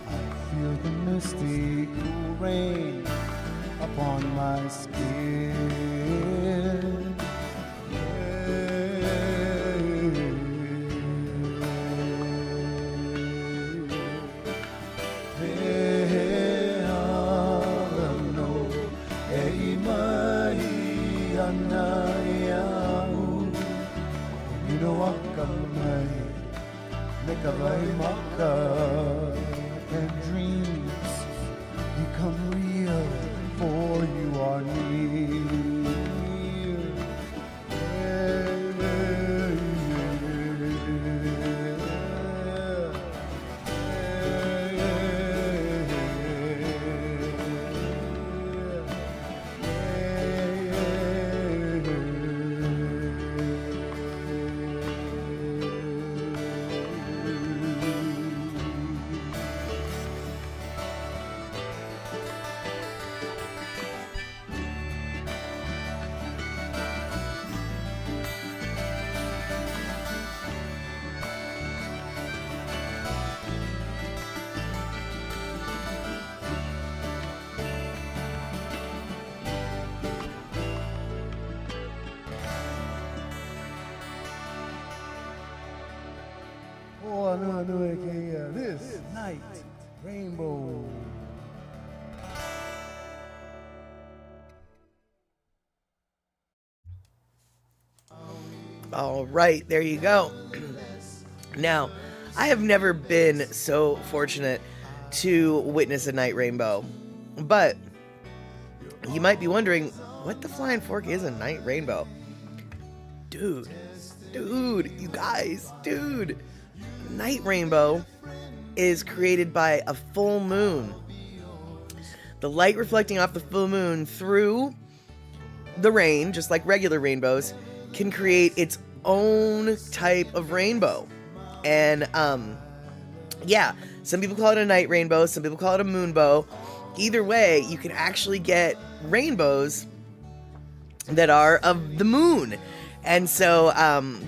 I feel the misty cool rain upon my skin. And dreams become real, for you are near. This night, Rainbow. All right, there you go. Now, I have never been so fortunate to witness a night rainbow, but you might be wondering, what the flying fork is a night rainbow? Dude, you guys, night rainbow is created by a full moon. The light reflecting off the full moon through the rain, just like regular rainbows, can create its own type of rainbow. And yeah, some people call it a night rainbow, some people call it a moonbow. Either way, you can actually get rainbows that are of the moon. And so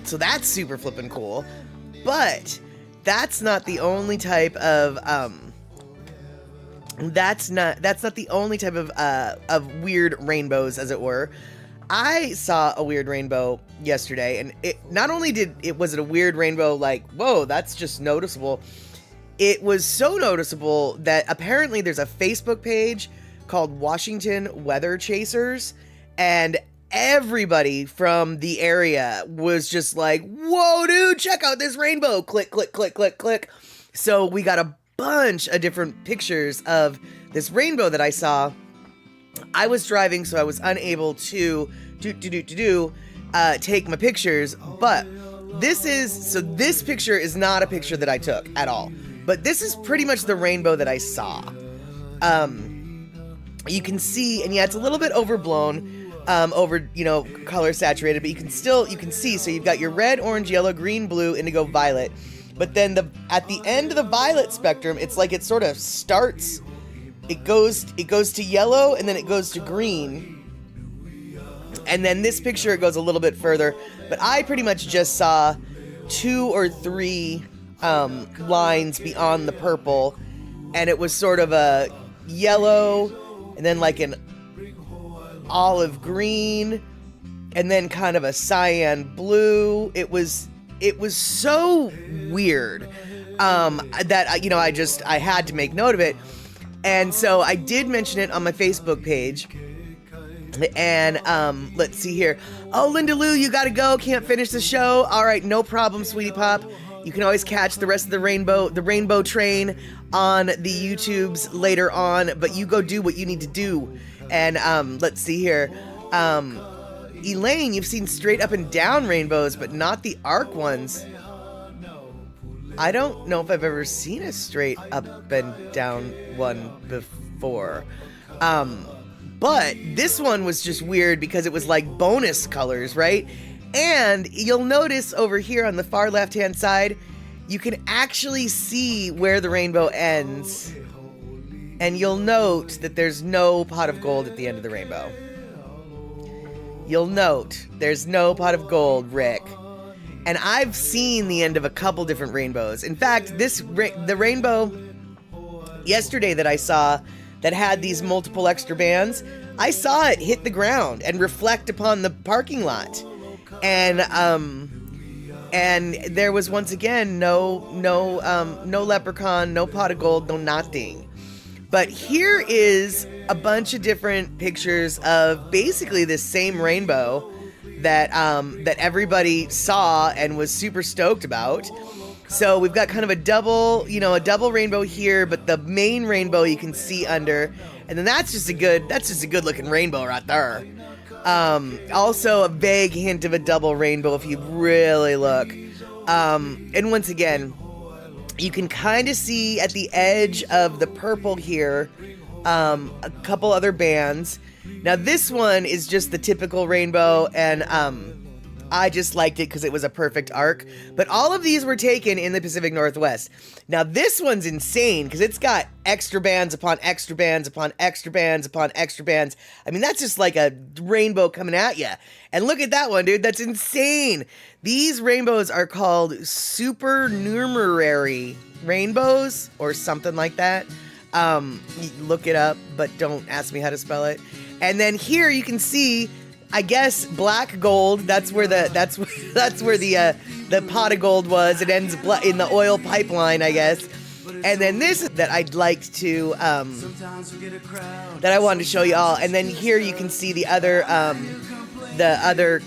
that's super flippin' cool. But that's not the only type of that's not the only type of weird rainbows, as it were. I saw a weird rainbow yesterday, and it not only was it a weird rainbow, like, whoa, that's just noticeable. It was so noticeable that apparently there's a Facebook page called Washington Weather Chasers, and everybody from the area was just like, whoa, dude, check out this rainbow. Click, click, click, click, click. So we got a bunch of different pictures of this rainbow that I saw. I was driving, so I was unable to take my pictures, but this picture is not a picture that I took at all, but this is pretty much the rainbow that I saw. you can see, and yeah, it's a little bit overblown, color saturated, but you can see. So you've got your red, orange, yellow, green, blue, indigo, violet. But then at the end of the violet spectrum, it's like it sort of starts. It goes to yellow, and then it goes to green. And then this picture, it goes a little bit further. But I pretty much just saw 2 or 3 lines beyond the purple, and it was sort of a yellow, and then like an olive green, and then kind of a cyan blue. It was so weird that I had to make note of it, and so I did mention it on my Facebook page. And let's see here. Oh, Linda Lou, you gotta go. Can't finish the show. All right, no problem, sweetie pop. You can always catch the rest of the rainbow train on the YouTubes later on. But you go do what you need to do. And let's see here. Elaine, you've seen straight up and down rainbows, but not the arc ones. I don't know if I've ever seen a straight up and down one before. But this one was just weird because it was like bonus colors, right? And you'll notice over here on the far left-hand side, you can actually see where the rainbow ends. And you'll note that there's no pot of gold at the end of the rainbow. You'll note there's no pot of gold, Rick. And I've seen the end of a couple different rainbows. In fact, the rainbow yesterday that I saw that had these multiple extra bands, I saw it hit the ground and reflect upon the parking lot. And there was once again no leprechaun, no pot of gold, no nothing. But here is a bunch of different pictures of basically this same rainbow that everybody saw and was super stoked about. So we've got kind of a double rainbow here, but the main rainbow you can see under, and then that's just a good looking rainbow right there. Also a vague hint of a double rainbow if you really look. And once again, you can kind of see at the edge of the purple here, a couple other bands. Now this one is just the typical rainbow, and I just liked it because it was a perfect arc. But all of these were taken in the Pacific Northwest. Now this one's insane because it's got extra bands upon extra bands upon extra bands upon extra bands. I mean, that's just like a rainbow coming at you. And look at that one, dude. That's insane. These rainbows are called Supernumerary rainbows or something like that. Look it up, but don't ask me how to spell it. And then here you can see, I guess, black gold. That's where the pot of gold was. It ends in the oil pipeline, I guess. And then this that I'd like to that I wanted to show you all. And then here you can see the other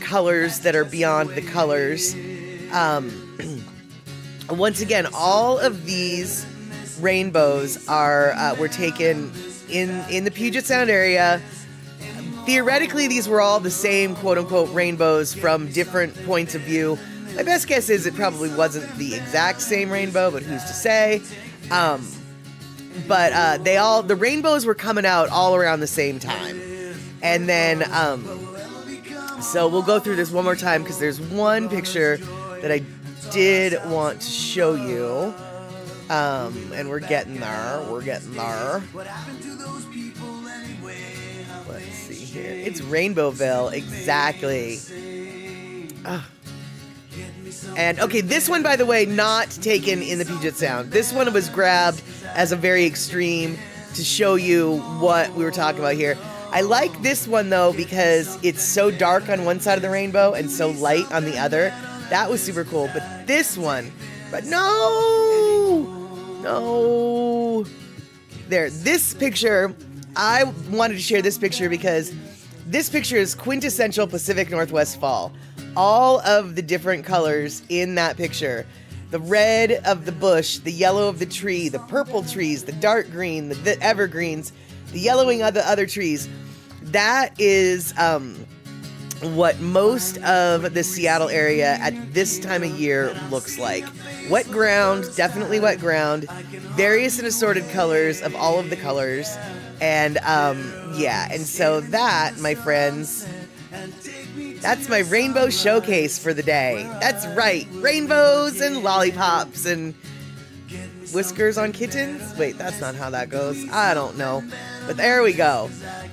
colors that are beyond the colors. Once again, all of these rainbows were taken in the Puget Sound area. Theoretically, these were all the same quote-unquote rainbows from different points of view. My best guess is it probably wasn't the exact same rainbow, but who's to say? But the rainbows were coming out all around the same time. And then, so we'll go through this one more time because there's one picture that I did want to show you. And we're getting there. Let's see here. It's Rainbowville, exactly. And okay, this one, by the way, not taken in the Puget Sound. This one was grabbed as a very extreme to show you what we were talking about here. I like this one though because it's so dark on one side of the rainbow and so light on the other. That was super cool. But this one, no. There, this picture, I wanted to share this picture because this picture is quintessential Pacific Northwest fall. All of the different colors in that picture. The red of the bush, the yellow of the tree, the purple trees, the dark green, the evergreens, the yellowing of the other trees. That is what most of the Seattle area at this time of year looks like. Wet ground, definitely wet ground, various and assorted colors of all of the colors. And yeah, and so that, my friends, that's my rainbow showcase for the day. That's right, rainbows and lollipops and whiskers on kittens. Wait, that's not how that goes. I don't know, but there we go.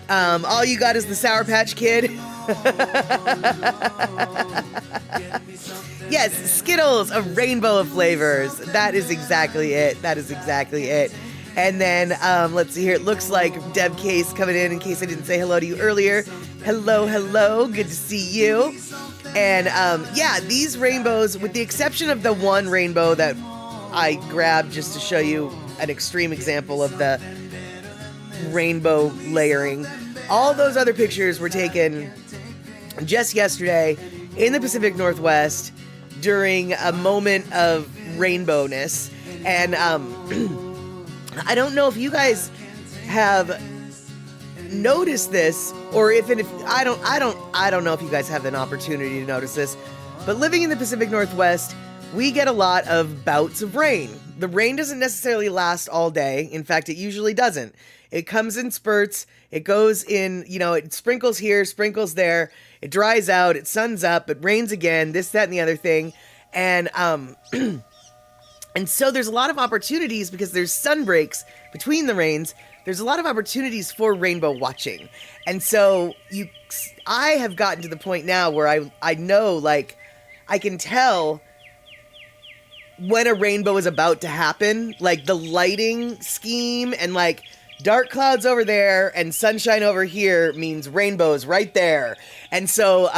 All you got is the Sour Patch Kid. Yes, Skittles, a rainbow of flavors. That is exactly it. That is exactly it. And then, let's see here. It looks like Deb Case coming in case I didn't say hello to you earlier. Hello, hello. Good to see you. And, yeah, these rainbows, with the exception of the one rainbow that I grabbed just to show you an extreme example of the rainbow layering, all those other pictures were taken just yesterday in the Pacific Northwest during a moment of rainbowness. And I don't know if you guys have noticed this, or if I don't know if you guys have an opportunity to notice this, but living in the Pacific Northwest, we get a lot of bouts of rain. The rain doesn't necessarily last all day. In fact, it usually doesn't. It comes in spurts. It goes in, it sprinkles here, sprinkles there. It dries out. It suns up. It rains again. This, that, and the other thing. And and so there's a lot of opportunities because there's sun breaks between the rains. There's a lot of opportunities for rainbow watching. And so I have gotten to the point now where I know, like, I can tell when a rainbow is about to happen, like the lighting scheme, and like dark clouds over there and sunshine over here means rainbows right there. And so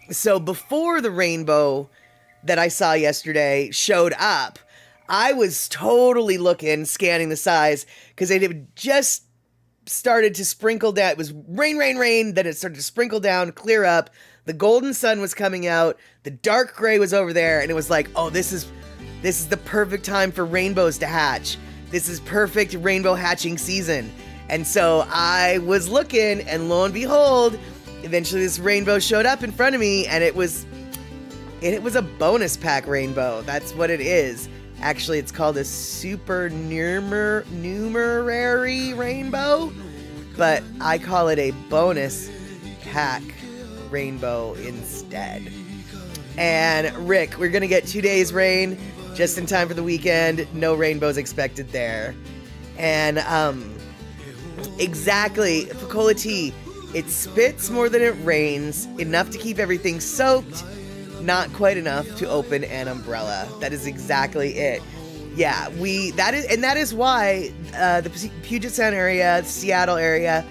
so before the rainbow that I saw yesterday showed up, I was totally scanning the skies, because it had just started to sprinkle down. It was rain, rain, rain. Then it started to sprinkle down, clear up. The golden sun was coming out. The dark gray was over there. And it was like, oh, this is the perfect time for rainbows to hatch. This is perfect rainbow hatching season. And so I was looking, and lo and behold, eventually this rainbow showed up in front of me, and it was a bonus pack rainbow. That's what it is. Actually, it's called a Supernumerary rainbow, but I call it a bonus pack rainbow instead. And Rick, we're going to get 2 days rain just in time for the weekend. No rainbows expected there. And exactly, Picola Tea, it spits more than it rains, enough to keep everything soaked, not quite enough to open an umbrella. That is exactly it. Yeah, that is why the Puget Sound area, Seattle area,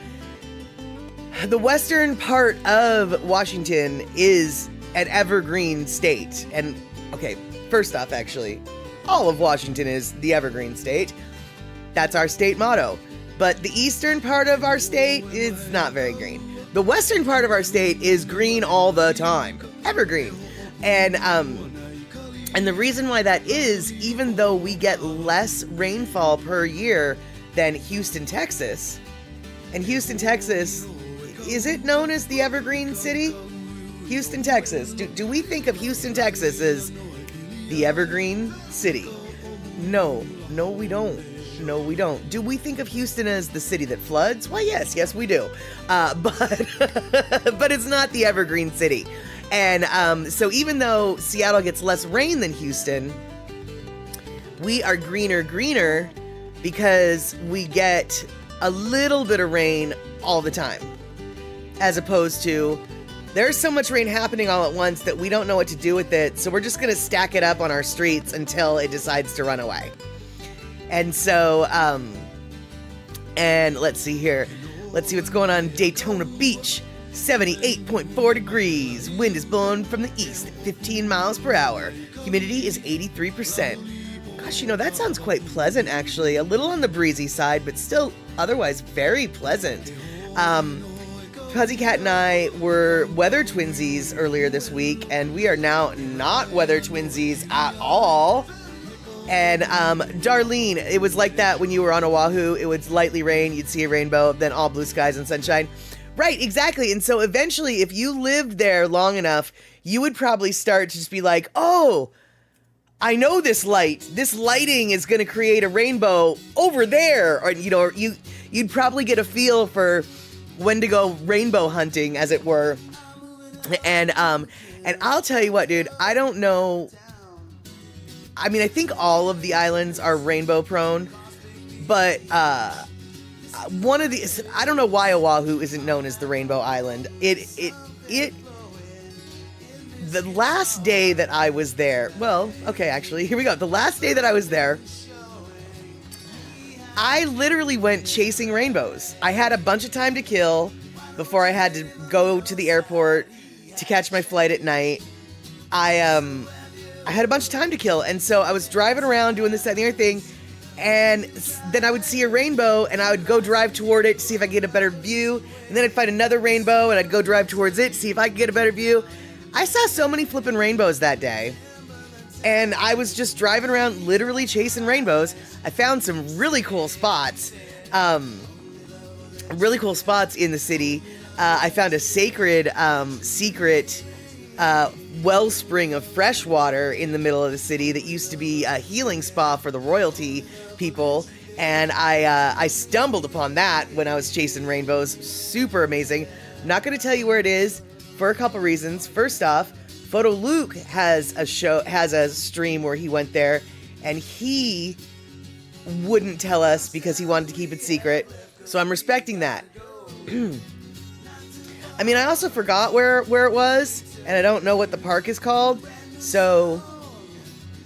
the western part of Washington is an evergreen state. And okay, first off, actually, all of Washington is the evergreen state. That's our state motto. But the eastern part of our state is not very green. The western part of our state is green all the time, evergreen. And the reason why that is, even though we get less rainfall per year than Houston, Texas, and Houston, Texas, is it known as the Evergreen City? Houston, Texas. Do we think of Houston, Texas as the Evergreen City? No, we don't. No, we don't. Do we think of Houston as the city that floods? Why, yes, we do. But it's not the Evergreen City. And so even though Seattle gets less rain than Houston, we are greener because we get a little bit of rain all the time. As opposed to, there's so much rain happening all at once that we don't know what to do with it, so we're just going to stack it up on our streets until it decides to run away. And so, and let's see here. Let's see what's going on in Daytona Beach. 78.4 degrees. Wind is blowing from the east at 15 miles per hour. Humidity is 83%. Gosh, that sounds quite pleasant, actually. A little on the breezy side, but still otherwise very pleasant. Pussycat and I were weather twinsies earlier this week, and we are now not weather twinsies at all. And Darlene, it was like that when you were on Oahu. It would lightly rain, you'd see a rainbow, then all blue skies and sunshine. Right, exactly. And so eventually, if you lived there long enough, you would probably start to just be like, oh, I know this light. This lighting is going to create a rainbow over there. Or, you know, or you'd probably get a feel for when to go rainbow hunting, as it were. And I'll tell you what, dude, I don't know. I mean, I think all of the islands are rainbow prone, but one of the, I don't know why Oahu isn't known as the Rainbow Island. The last day that I was there, well, okay, actually, here we go. The last day that I was there, I literally went chasing rainbows. I had a bunch of time to kill before I had to go to the airport to catch my flight at night. I had a bunch of time to kill, and so I was driving around doing this, that, and the other thing, and then I would see a rainbow, and I would go drive toward it to see if I could get a better view, and then I'd find another rainbow, and I'd go drive towards it to see if I could get a better view. I saw so many flipping rainbows that day, and I was just driving around literally chasing rainbows. I found some really cool spots, in the city. I found a sacred, secret wellspring of fresh water in the middle of the city that used to be a healing spa for the royalty people, and I stumbled upon that when I was chasing rainbows. Super amazing. I'm not going to tell you where it is for a couple reasons. First off, Photo Luke has a stream where he went there, and he wouldn't tell us because he wanted to keep it secret, so I'm respecting that. I mean, I also forgot where it was, and I don't know what the park is called, so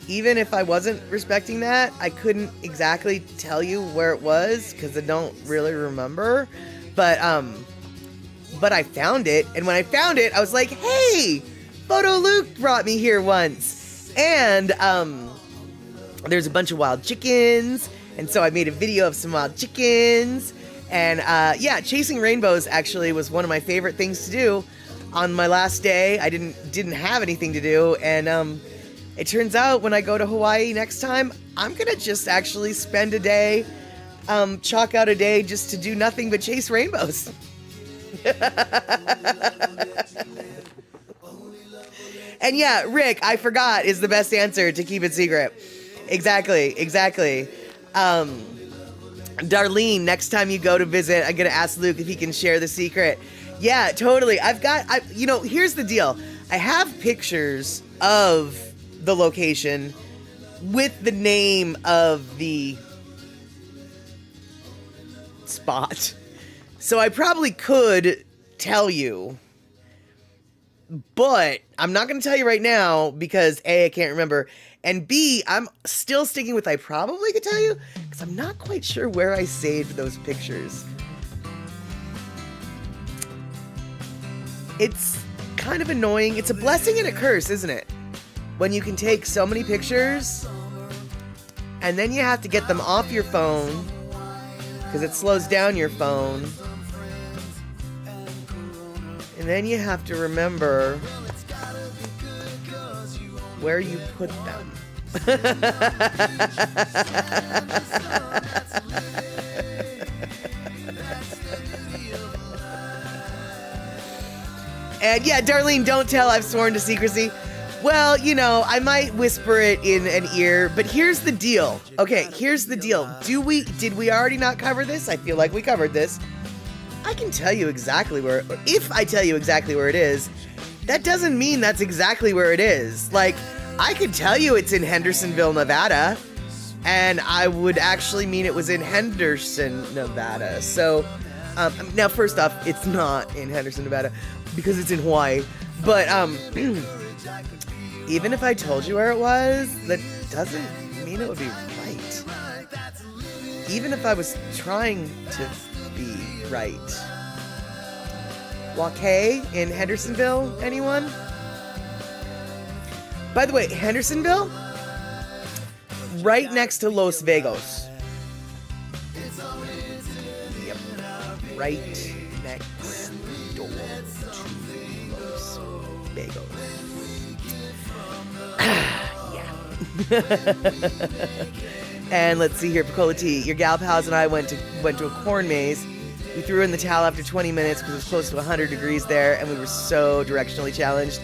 even if I wasn't respecting that, I couldn't exactly tell you where it was because I don't really remember. But I found it, and when I found it, I was like, hey, Photo Luke brought me here once. And there's a bunch of wild chickens, and so I made a video of some wild chickens. And yeah, chasing rainbows actually was one of my favorite things to do. On my last day, I didn't have anything to do, and it turns out when I go to Hawaii next time, I'm gonna just actually spend a day, chalk out a day just to do nothing but chase rainbows. And yeah, Rick, I forgot is the best answer to keep it secret. Exactly. Darlene, next time you go to visit, I'm gonna ask Luke if he can share the secret. Yeah, totally. Here's the deal. I have pictures of the location with the name of the spot. So I probably could tell you, but I'm not going to tell you right now because A, I can't remember, and B, I'm still sticking with I probably could tell you because I'm not quite sure where I saved those pictures. It's kind of annoying. It's a blessing and a curse, isn't it? When you can take so many pictures and then you have to get them off your phone because it slows down your phone. And then you have to remember where you put them. And yeah, Darlene, don't tell I've sworn to secrecy. Well, I might whisper it in an ear, but here's the deal. Okay, here's the deal. Did we already not cover this? I feel like we covered this. I can tell you exactly where, if I tell you exactly where it is, that doesn't mean that's exactly where it is. Like, I could tell you it's in Hendersonville, Nevada, and I would actually mean it was in Henderson, Nevada. So, now first off, it's not in Henderson, Nevada, because it's in Hawaii. But, even if I told you where it was, that doesn't mean it would be right. Even if I was trying to be right. Waukee in Hendersonville, anyone? By the way, Hendersonville, right next to Los Vegos. Yep, right next door to Los Vegos. Yeah. And let's see here, Picola T. Your gal pals and I went to a corn maze. We threw in the towel after 20 minutes because it was close to 100 degrees there, and we were so directionally challenged.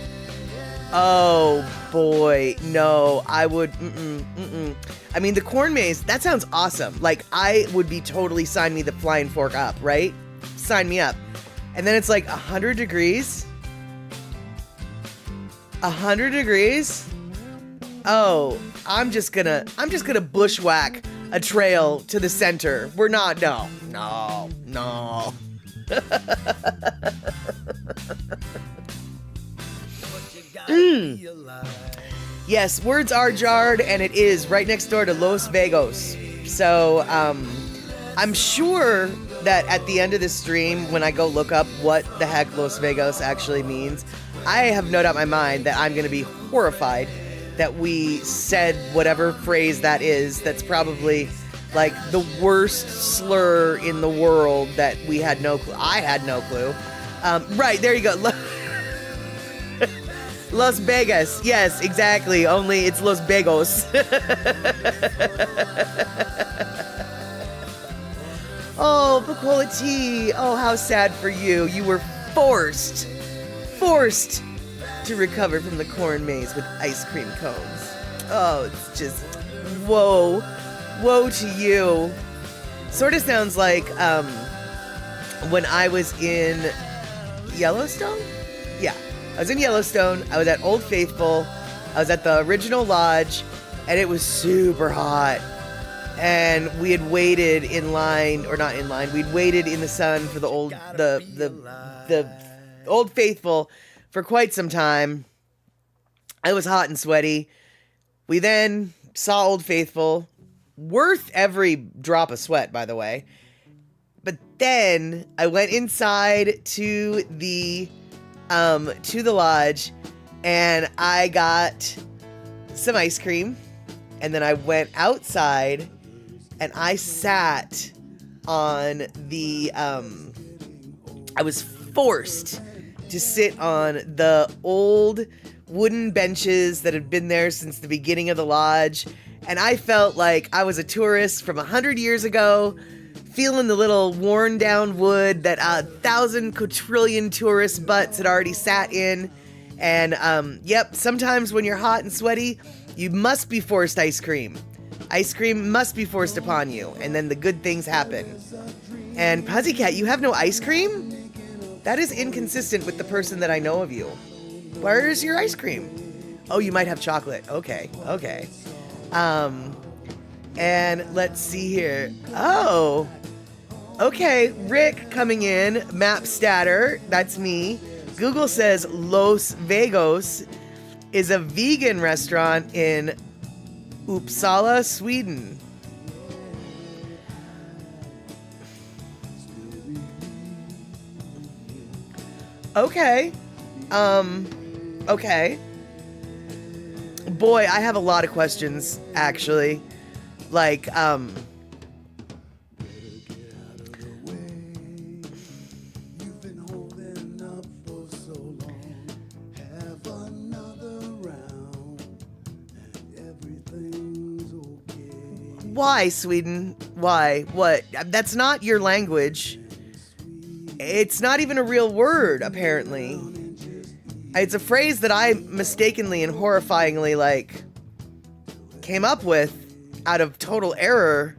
Oh boy, no, I would, I mean, the corn maze, that sounds awesome. Like, I would be totally sign me the flying fork up, right? Sign me up. And then it's like 100 degrees. 100 degrees? Oh, I'm just gonna bushwhack a trail to the center. We're not, no. Yes, words are jarred, and it is right next door to Los Vegos. So, I'm sure that at the end of this stream, when I go look up what the heck Los Vegos actually means, I have no doubt in my mind that I'm going to be horrified that we said whatever phrase that is. That's probably like the worst slur in the world that we had no clue. I had no clue. Right, there you go. Los Vegas. Yes, exactly. Only it's Los Vegos. Oh, Pacola T. Oh, how sad for you. You were forced to recover from the corn maze with ice cream cones. Oh, it's just, woe to you. Sort of sounds like when I was in Yellowstone? Yeah, I was in Yellowstone. I was at Old Faithful. I was at the original lodge, and it was super hot. And we had waited in line, or not in line, we'd waited in the sun for the Old Faithful for quite some time. I was hot and sweaty. We then saw Old Faithful, worth every drop of sweat, by the way. But then I went inside to the lodge, and I got some ice cream, and then I went outside, and I sat on the, I was forced to sit on the old wooden benches that had been there since the beginning of the lodge. And I felt like I was a tourist from 100 years ago, feeling the little worn down wood that 1,000 quadrillion tourist butts had already sat in. And yep, sometimes when you're hot and sweaty, you must be forced ice cream. Ice cream must be forced upon you, and then the good things happen. And Pussycat, you have no ice cream? That is inconsistent with the person that I know of you. Where's your ice cream? Oh, you might have chocolate. Okay. And let's see here. Oh, okay. Rick coming in. Map Statter. That's me. Google says Los Vegos is a vegan restaurant in Uppsala, Sweden. Okay. Okay. Boy, I have a lot of questions, actually. Like, why, Sweden? Why? What? That's not your language. It's not even a real word, apparently. It's a phrase that I mistakenly and horrifyingly, came up with out of total error.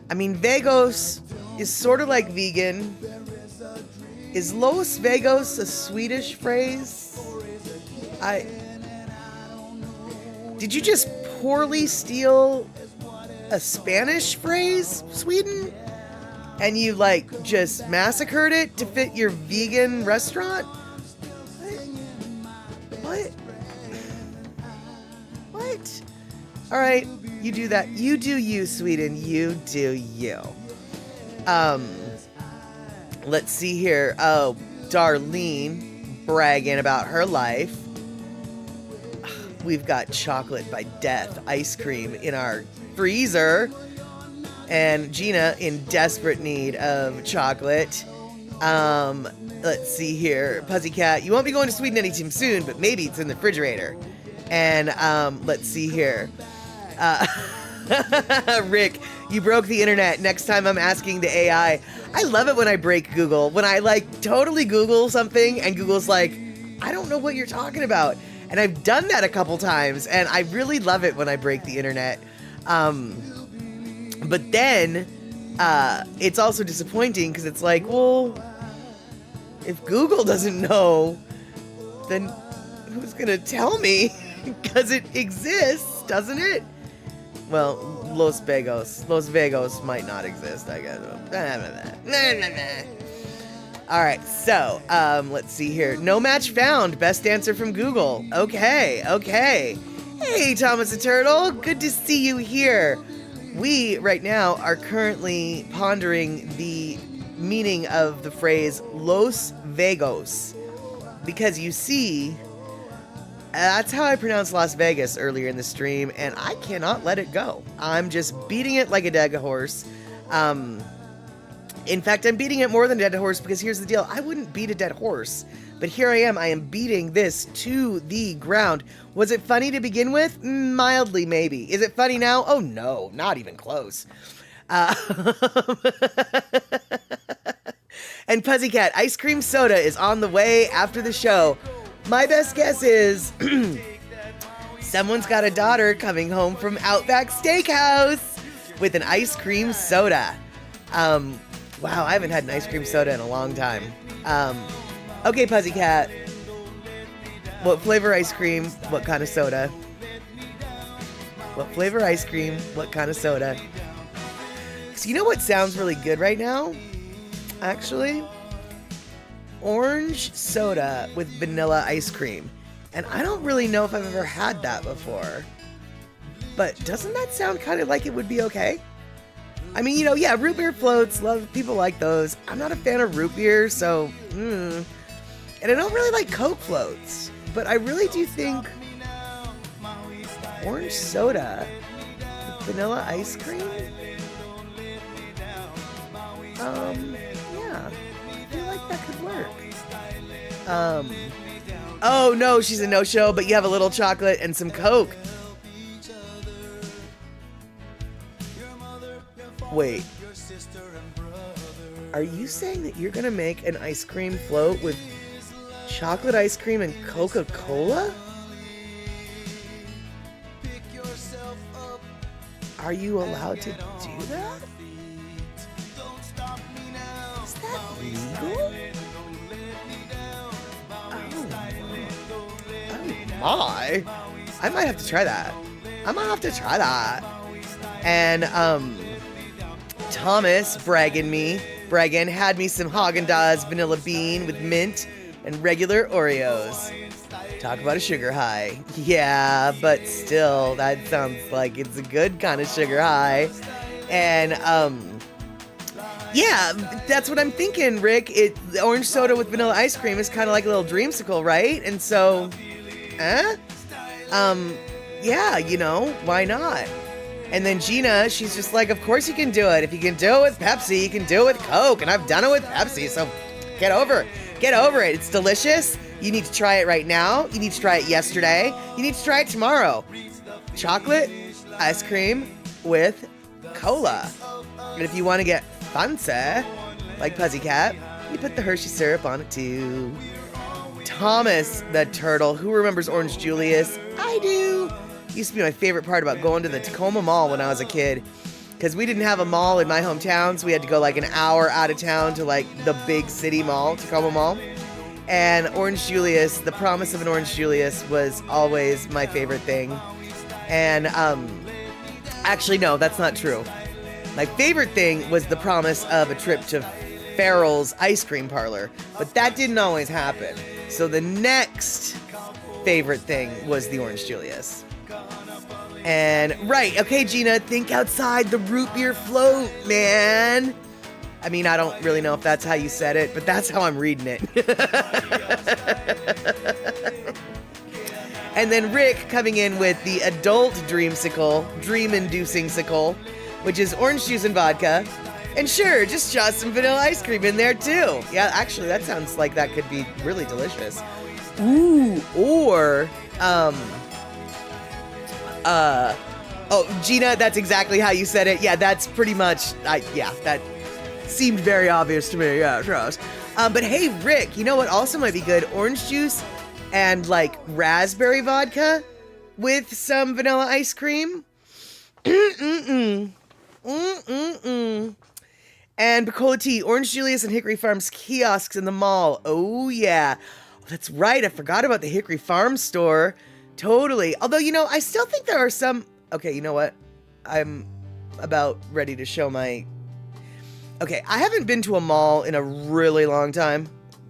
I mean, Vegos is sort of like vegan. Is Los Vegos a Swedish phrase? Did you just poorly steal a Spanish phrase, Sweden? And you, just massacred it to fit your vegan restaurant? What? All right, you do that. You do you, Sweden. You do you. Let's see here. Oh, Darlene bragging about her life. We've got chocolate by death ice cream in our freezer. And Gina in desperate need of chocolate. Let's see here. Pussycat, you won't be going to Sweden anytime soon, but maybe it's in the refrigerator. And let's see here. Rick, you broke the internet. Next time I'm asking the AI, I love it when I break Google. When I like totally Google something and Google's like, I don't know what you're talking about. And I've done that a couple times, and I really love it when I break the internet. But then it's also disappointing because it's like, well, if Google doesn't know, then who's gonna tell me? Because it exists, doesn't it? Well, Los Vegos might not exist, I guess. All right, so let's see here. No match found. Best answer from Google. Okay. Hey, Thomas the Turtle. Good to see you here. We, right now, are currently pondering the meaning of the phrase Los Vegos. Because you see, that's how I pronounced Las Vegas earlier in the stream, and I cannot let it go. I'm just beating it like a dead horse. In fact, I'm beating it more than a dead horse because here's the deal. I wouldn't beat a dead horse, but here I am beating this to the ground. Was it funny to begin with? Mildly, maybe. Is it funny now? Oh, no, not even close. And Pussycat, ice cream soda is on the way after the show. My best guess is someone's got a daughter coming home from Outback Steakhouse with an ice cream soda. Wow, I haven't had an ice cream soda in a long time. Okay, Pussycat. What flavor ice cream? What kind of soda? What flavor ice cream? What kind of soda? So you know what sounds really good right now? Actually, orange soda with vanilla ice cream. And I don't really know if I've ever had that before. But doesn't that sound kind of like it would be okay? I mean, yeah, root beer floats, people like those. I'm not a fan of root beer, so, And I don't really like Coke floats. But I really do think orange soda with vanilla ice cream? Yeah, I feel like that could work. Oh no, she's a no-show, but you have a little chocolate and some Coke. Wait, are you saying that you're gonna make an ice cream float with chocolate ice cream and Coca-Cola? Are you allowed to do that? Is that legal? Oh my. I might have to try that. And, Thomas bragging, had me some Haagen-Dazs vanilla bean with mint and regular Oreos. Talk about a sugar high. Yeah, but still, that sounds like it's a good kind of sugar high. And, yeah, that's what I'm thinking, Rick. The orange soda with vanilla ice cream is kind of like a little dreamsicle, right? And so, yeah, why not? And then Gina, she's just like, of course you can do it. If you can do it with Pepsi, you can do it with Coke. And I've done it with Pepsi, so get over it. It's delicious. You need to try it right now. You need to try it yesterday. You need to try it tomorrow. Chocolate ice cream with cola. And if you want to get fancy, like Pussycat, you put the Hershey syrup on it too. Thomas the Turtle, who remembers Orange Julius? I do. Used to be my favorite part about going to the Tacoma Mall when I was a kid, because we didn't have a mall in my hometown, so we had to go like an hour out of town to like the big city mall, Tacoma Mall. And Orange Julius, the promise of an Orange Julius was always my favorite thing. And actually, no, that's not true. My favorite thing was the promise of a trip to Farrell's ice cream parlor, but that didn't always happen. So the next favorite thing was the Orange Julius. And right, okay, Gina, think outside the root beer float, man. I mean, I don't really know if that's how you said it, but that's how I'm reading it. And then Rick coming in with the adult dream-inducing sickle, which is orange juice and vodka. And sure, just some vanilla ice cream in there too. Yeah, actually, that sounds like that could be really delicious. Ooh, or, oh, Gina, that's exactly how you said it. Yeah, that's pretty much, that seemed very obvious to me. Yeah, trust. But hey, Rick, you know what also might be good? Orange juice and like raspberry vodka with some vanilla ice cream. Mm-mm-mm. Mm-mm-mm. And Bacola tea, Orange Julius and Hickory Farms kiosks in the mall. Oh, yeah. Oh, that's right. I forgot about the Hickory Farms store. Totally. Although, you know, I still think there are some... Okay, you know what? I'm about ready to show my... Okay, I haven't been to a mall in a really long time.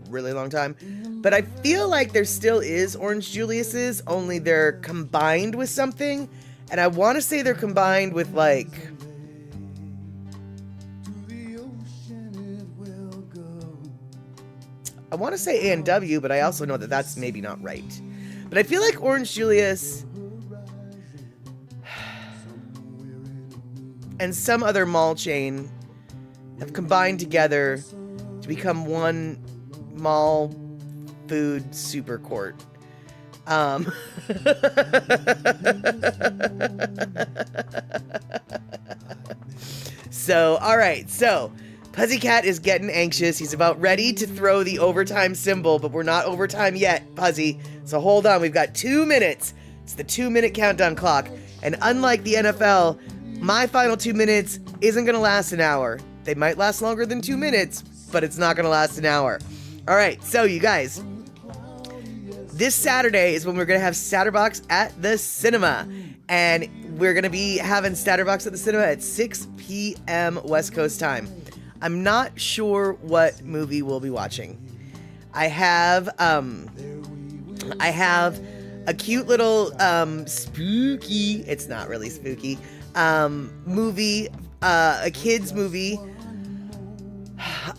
Really long time. But I feel like there still is Orange Julius's, only they're combined with something. And I want to say they're combined with, like... I want to say A&W, but I also know that that's maybe not right. But I feel like Orange Julius and some other mall chain have combined together to become one mall food super court. So, all right. So, Puzzycat is getting anxious. He's about ready to throw the overtime symbol, but we're not overtime yet, Puzzy. So hold on. We've got 2 minutes. It's the 2-minute countdown clock. And unlike the NFL, my final 2 minutes isn't going to last an hour. They might last longer than 2 minutes, but it's not going to last an hour. All right. So, you guys, this Saturday is when we're going to have StatterBox at the cinema. And we're going to be having StatterBox at the cinema at 6 p.m. West Coast time. I'm not sure what movie we'll be watching. I have a cute little spooky, it's not really spooky, movie, a kid's movie.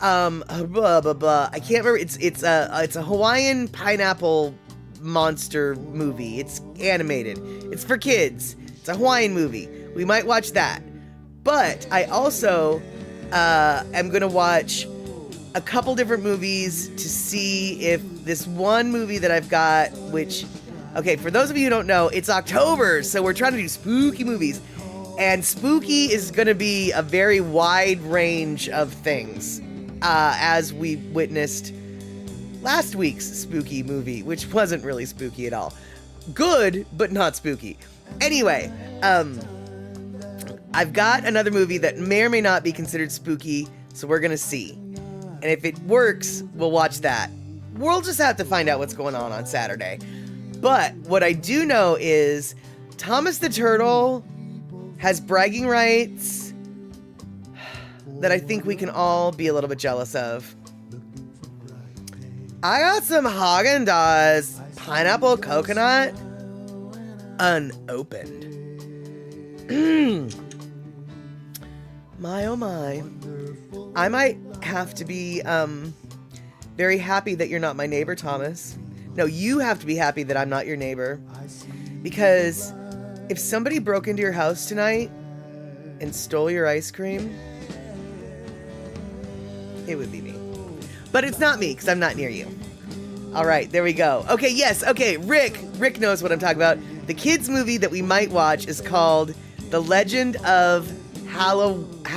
I can't remember. It's a Hawaiian pineapple monster movie. It's animated. It's for kids. It's a Hawaiian movie. We might watch that. But I also am going to watch a couple different movies to see if this one movie that I've got, which, okay, for those of you who don't know, it's October, so we're trying to do spooky movies. And spooky is going to be a very wide range of things, as we witnessed last week's spooky movie, which wasn't really spooky at all. Good, but not spooky. Anyway, I've got another movie that may or may not be considered spooky, so we're gonna see. And if it works, we'll watch that. We'll just have to find out what's going on Saturday. But what I do know is Thomas the Turtle has bragging rights that I think we can all be a little bit jealous of. I got some Haagen-Dazs pineapple coconut unopened. My oh my. I might have to be very happy that you're not my neighbor, Thomas. No, you have to be happy that I'm not your neighbor. Because if somebody broke into your house tonight and stole your ice cream, it would be me. But it's not me, because I'm not near you. All right, there we go. Okay, yes, okay, Rick knows what I'm talking about. The kids' movie that we might watch is called The Legend of Halloween?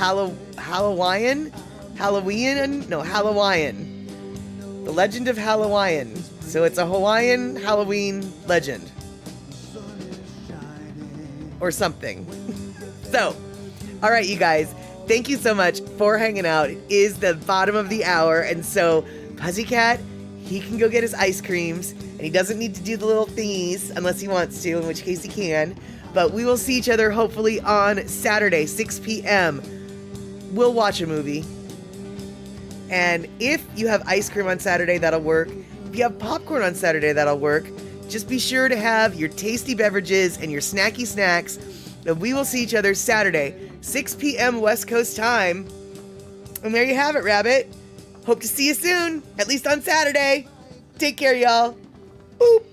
The Legend of Halloween. So it's a Hawaiian Halloween legend. Or something. So, all right, you guys. Thank you so much for hanging out. It is the bottom of the hour, and so Puzzycat, he can go get his ice creams, and he doesn't need to do the little thingies unless he wants to, in which case he can. But we will see each other hopefully on Saturday, 6 p.m. We'll watch a movie. And if you have ice cream on Saturday, that'll work. If you have popcorn on Saturday, that'll work. Just be sure to have your tasty beverages and your snacky snacks. And we will see each other Saturday, 6 p.m. West Coast time. And there you have it, Rabbit. Hope to see you soon, at least on Saturday. Take care, y'all. Boop.